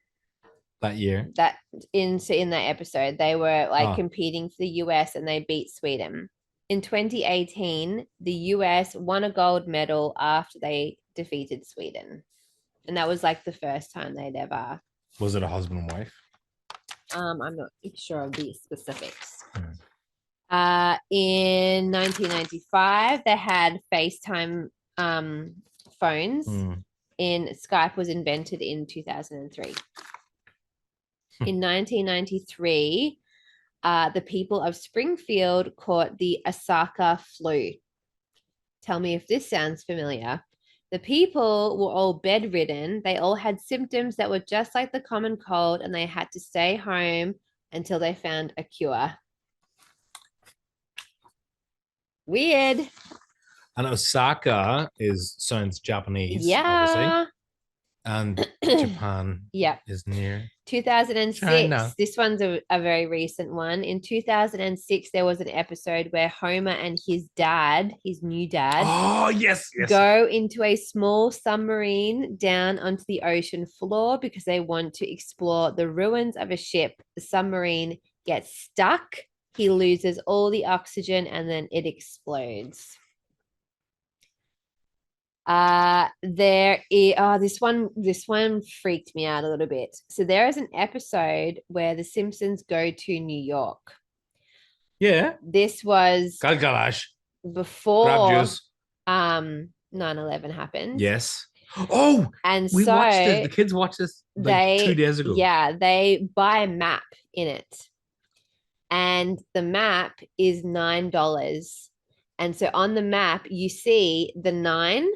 that year. That in that episode, they were like competing for the US, and they beat Sweden. In 2018, the US won a gold medal after they defeated Sweden, and that was like the first time they'd ever. Was it a husband and wife? I'm not sure of the specifics. In 1995, they had FaceTime phones. And Skype was invented in 2003. In 1993, the people of Springfield caught the Osaka flu. Tell me if this sounds familiar. The people were all bedridden. They all had symptoms that were just like the common cold, and they had to stay home until they found a cure. Weird. And Osaka sounds Japanese. Yeah. Obviously. And Japan is near 2006. China. This one's a very recent one. In 2006, there was an episode where Homer and his new dad, yes, go into a small submarine down onto the ocean floor because they want to explore the ruins of a ship. The submarine gets stuck. He loses all the oxygen, and then it explodes. This one freaked me out a little bit. So there is an episode where the Simpsons go to New York. Yeah. This was before 9/11 happened. Yes. Oh, and we watched this. The kids watched this 2 days ago. Yeah, they buy a map in it. And the map is $9. And so on the map, you see the 9,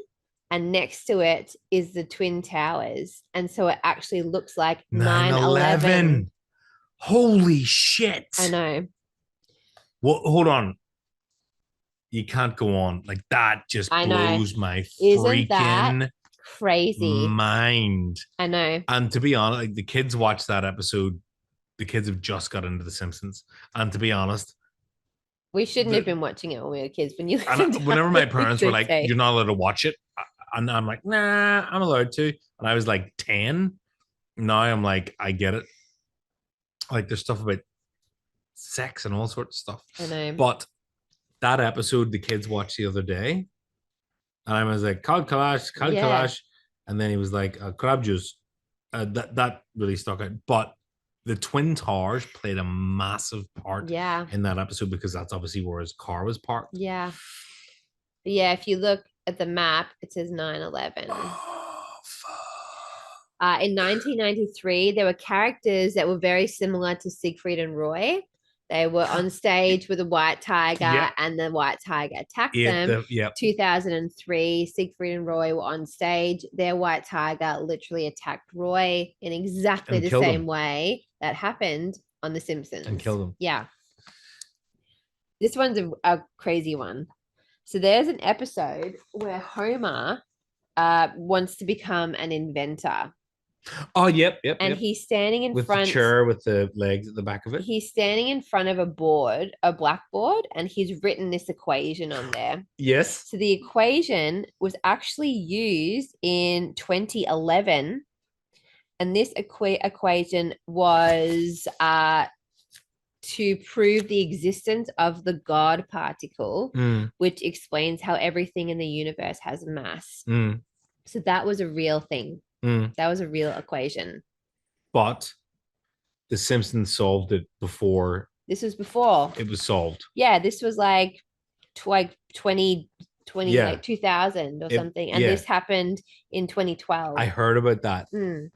and next to it is the Twin Towers. And so it actually looks like 9/11. Holy shit. I know. Well, hold on. You can't go on. Like, that just blows my freaking crazy mind. I know. And to be honest, like, the kids watched that episode. The kids have just got into The Simpsons. And to be honest, we shouldn't have been watching it when we were kids. Whenever my parents were like, you're not allowed to watch it. And I'm like, nah, I'm allowed to. And I was like 10. Now I'm like, I get it. Like, there's stuff about sex and all sorts of stuff. I know. But that episode the kids watched the other day, and I was like, Kal Kalash. And then he was like, crab juice. That really stuck out. But the Twin Towers played a massive part in that episode, because that's obviously where his car was parked. Yeah. But yeah, if you look at the map, it says 9/11. Oh, fuck. In 1993, there were characters that were very similar to Siegfried and Roy. They were on stage with a white tiger, Yep. and the white tiger attacked them. Yep. 2003, Siegfried and Roy were on stage. Their white tiger literally attacked Roy in exactly And the killed same him. way that happened on The Simpsons. And killed him. Yeah. This one's a crazy one. So there's an episode where Homer wants to become an inventor. Oh, yep. And he's standing in with front. the chair with the legs at the back of it. He's standing in front of a blackboard, and he's written this equation on there. Yes. So the equation was actually used in 2011. And this equation was to prove the existence of the God particle, which explains how everything in the universe has mass. So that was a real thing. That was a real equation. But The Simpsons solved it before. This was before it was solved. Yeah, this was like 2020, like 2000 or something. And this happened in 2012. I heard about that.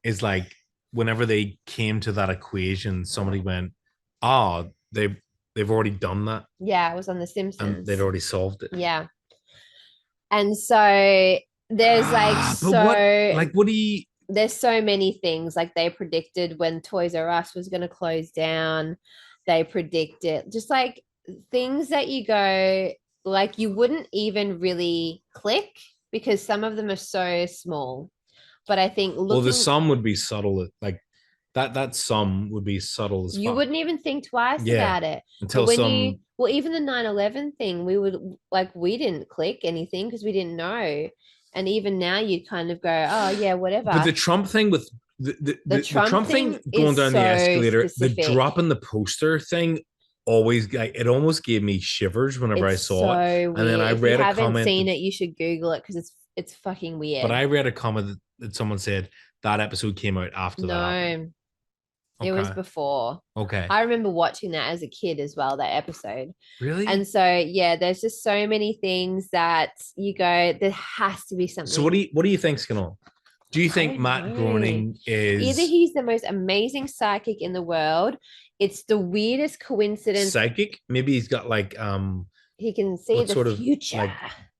It's like whenever they came to that equation, somebody went, "Oh, they've already done that." Yeah, it was on The Simpsons. And they'd already solved it. Yeah. And so there's what do you there's so many things. Like they predicted when Toys R Us was going to close down. They predicted just like things that you go, like you wouldn't even really click because some of them are so small. But I think the sum would be subtle, like that sum would be subtle as you fuck. wouldn't even think twice about it until some. Even the 9/11 thing, we didn't click anything because we didn't know. And even now you kind of go, oh yeah, whatever. But the Trump thing with the Trump thing going down the escalator, specific. The dropping the poster thing always, like, it almost gave me shivers whenever I saw it. Weird. And then I read a comment. If you haven't seen it, you should Google it because it's fucking weird. But I read a comment that someone said that episode came out after that. No, it was before. Okay. I remember watching that as a kid as well, that episode. Really? And so, yeah, there's just so many things that you go, there has to be something. So what do you think's going on? Do you think Matt Groening is... Either he's the most amazing psychic in the world. It's the weirdest coincidence. Psychic? Maybe he's got like... he can see the future. Like,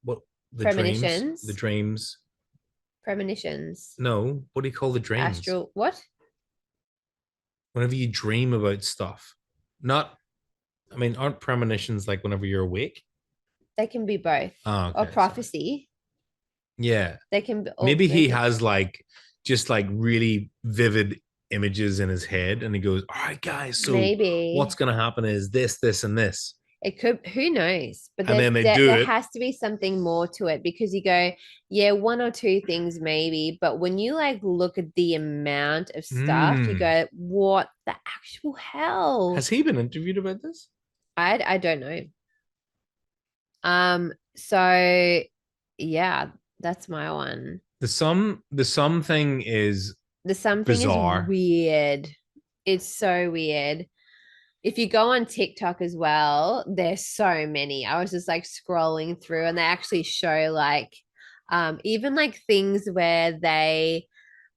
what? The premonitions. Dreams? The dreams. Premonitions. No. What do you call the dreams? Astral... What? Whenever you dream about stuff. Aren't premonitions like whenever you're awake? They can be both. Oh, okay, or prophecy. Sorry. Yeah. They can be. Maybe he has like just like really vivid images in his head and he goes, all right, guys, so maybe what's going to happen is this, this, and this. It could, who knows? But then there has to be something more to it because you go, yeah, one or two things maybe. But when you like look at the amount of stuff, you go, what the actual hell? Has he been interviewed about this? I don't know. So yeah, that's my one. The sum thing is bizarre. Is weird. It's so weird. If you go on TikTok as well, there's so many. I was just like scrolling through and they actually show like even like things where they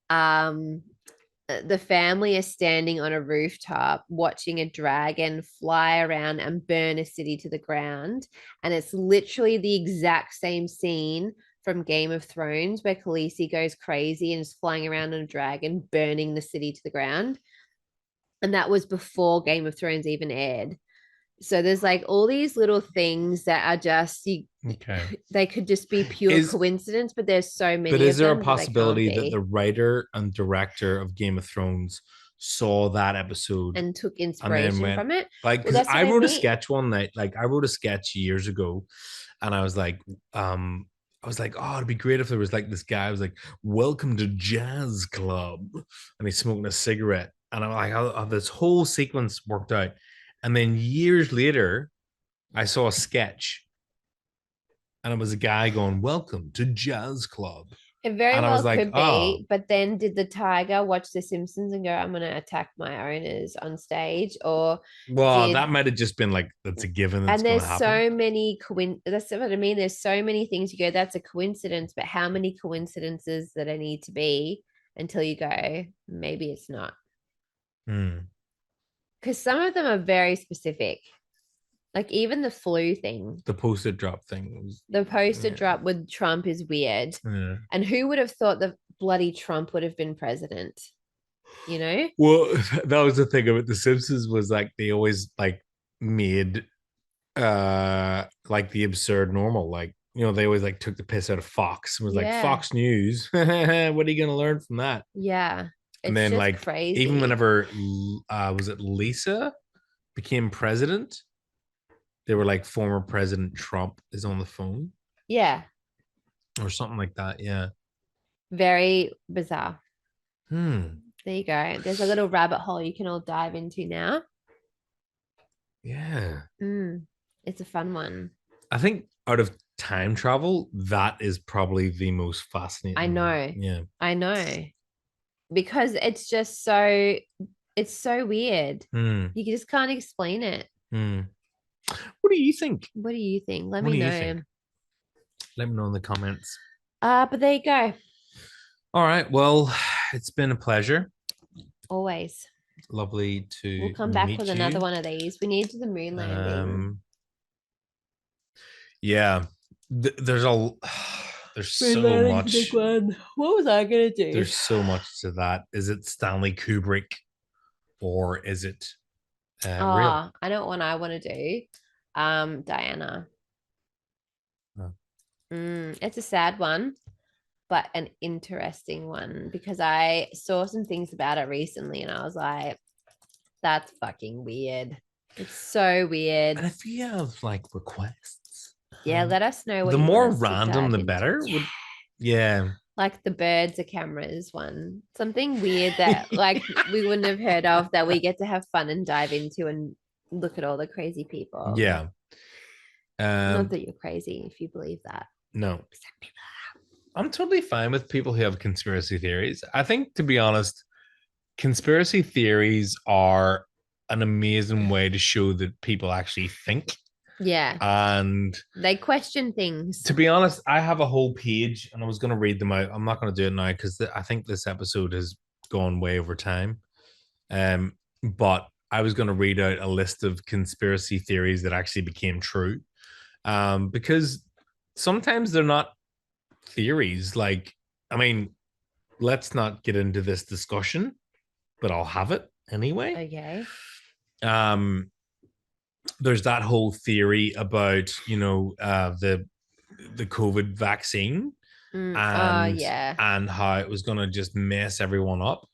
the family is standing on a rooftop watching a dragon fly around and burn a city to the ground. And it's literally the exact same scene from Game of Thrones where Khaleesi goes crazy and is flying around on a dragon, burning the city to the ground. And that was before Game of Thrones even aired. So there's like all these little things that are just, they could just be pure coincidence, but there's so many. But is there a possibility that the writer and director of Game of Thrones saw that episode and took inspiration from it? Like, because I wrote a sketch one night, like I wrote a sketch years ago and I was like, oh, it'd be great if there was like this guy who was like, welcome to Jazz Club. And he's smoking a cigarette. And I'm like, how this whole sequence worked out. And then years later, I saw a sketch. And it was a guy going, welcome to Jazz Club. It very well could be. But then did the tiger watch The Simpsons and go, I'm going to attack my owners on stage? Or that might have just been like, that's a given. And there's so many, that's what I mean. There's so many things you go, that's a coincidence. But how many coincidences that I need to be until you go, maybe it's not. Because some of them are very specific. Like even the flu thing, The post-it drop thing was, the poster Yeah. drop with Trump is weird. yeah. And who would have thought that bloody Trump would have been president? You know? Well, that was the thing about The Simpsons was like they always like made like the absurd normal. Like, you know, they always like took the piss out of Fox and was like, Yeah. Fox News. What are you gonna learn from that? Yeah. And It's then just like crazy. even whenever was it Lisa became president, they were like former President Trump is on the phone Yeah. or something like that. Yeah. Very bizarre. There you go. There's a little rabbit hole you can all dive into now. Yeah. It's a fun one. I think out of time travel, that is probably the most fascinating. I know. Yeah. I know. Because it's just so, it's so weird. You just can't explain it. What do you think? What do you think? Let What me do you know. think? Let me know in the comments. But there you go. All right. Well, it's been a pleasure. Always. Lovely to We'll come back meet with you. another one of these. We need to the moon landing. Yeah. There's so much. What was I gonna do? There's so much to that. Is it Stanley Kubrick or is it real? I know what one I want to do. Diana. Oh. It's a sad one, but an interesting one because I saw some things about it recently and I was like, that's fucking weird. It's so weird. And if you have like requests, yeah, let us know what the you more want us to random, dive the into. better. Yeah. Like the birds are cameras one. Something weird that like we wouldn't have heard of that we get to have fun and dive into and look at all the crazy people. Yeah. Not that you're crazy if you believe that. No. I'm totally fine with people who have conspiracy theories. I think, to be honest, conspiracy theories are an amazing way to show that people actually think. Yeah. And they question things. To be honest, I have a whole page and I was going to read them out. I'm not going to do it now because I think this episode has gone way over time. But I was going to read out a list of conspiracy theories that actually became true. Because sometimes they're not theories. Like, I mean, let's not get into this discussion, but I'll have it anyway. Okay. There's that whole theory about, the COVID vaccine and how it was going to just mess everyone up.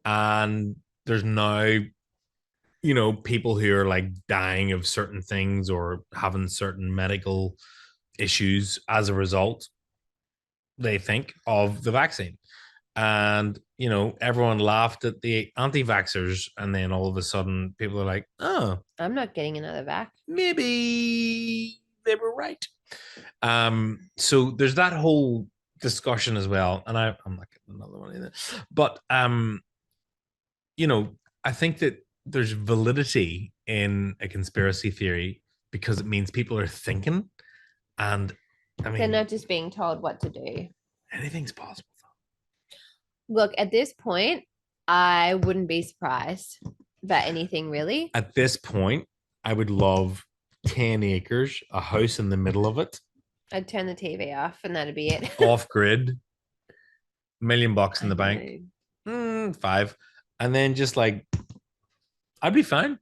And there's now, people who are like dying of certain things or having certain medical issues as a result, they think, of the vaccine. And, everyone laughed at the anti-vaxxers. And then all of a sudden people are like, oh, I'm not getting another vac. Maybe they were right. So there's that whole discussion as well. And I'm not getting another one either. But, I think that there's validity in a conspiracy theory because it means people are thinking. And I mean, they're not just being told what to do. Anything's possible. Look, at this point, I wouldn't be surprised about anything really. At this point, I would love 10 acres, a house in the middle of it. I'd turn the TV off and that'd be it. Off grid, $1 million in the bank. 5. And then just like, I'd be fine.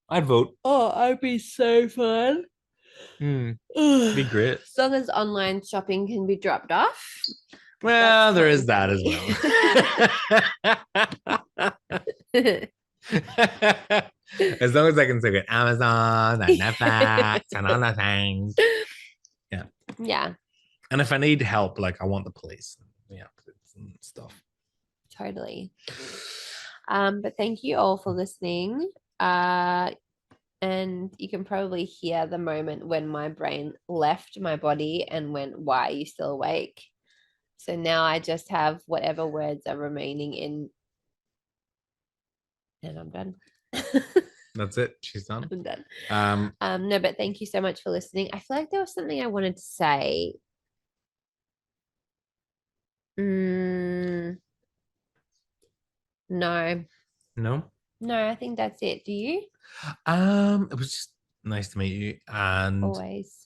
I'd vote. Oh, I'd be so fun. Be great. As long as online shopping can be dropped off. Well, there is that as well. As long as I can say Amazon and Netflix and all the things. Yeah. Yeah. And if I need help, like I want the police. Yeah. And stuff. Totally. But thank you all for listening. And you can probably hear the moment when my brain left my body and went, why are you still awake? So now I just have whatever words are remaining in. And I'm done. That's it. She's done. I'm done. No, but thank you so much for listening. I feel like there was something I wanted to say. No. No? No, I think that's it. Do you? It was just nice to meet you, and Always.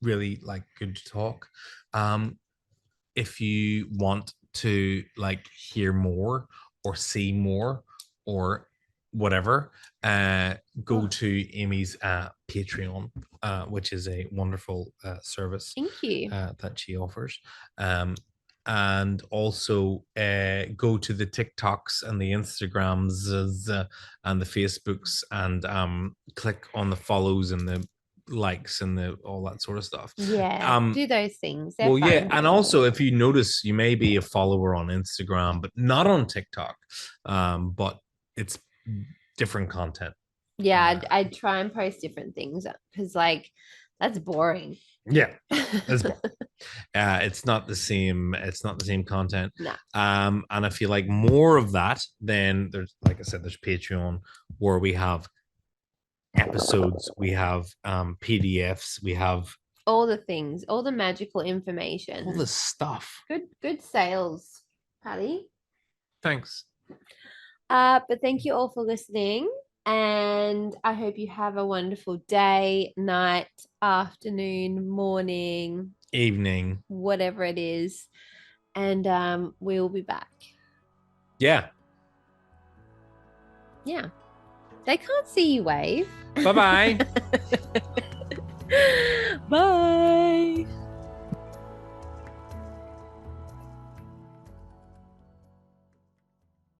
really like good to talk. If you want to like hear more or see more or whatever, go to Amy's Patreon, which is a wonderful service Thank you. that she offers. And also go to the TikToks and the Instagrams and the Facebooks, and click on the follows and the likes and the all that sort of stuff. Yeah, do those things. They're Well, yeah, fun. and also if you notice, you may be a follower on Instagram, but not on TikTok. But it's different content. Yeah, I'd try and post different things because, like, that's boring. Yeah, it's not the same. It's not the same content. No. And if you like more of that, then there's, like I said, there's Patreon where we have episodes, we have PDFs, we have All the things, all the magical information. all this stuff. Good sales, Patty. Thanks. But thank you all for listening. And I hope you have a wonderful day, night, afternoon, morning, Evening. whatever it is. And we'll be back. Yeah. Yeah. They can't see you wave. Bye-bye. Bye.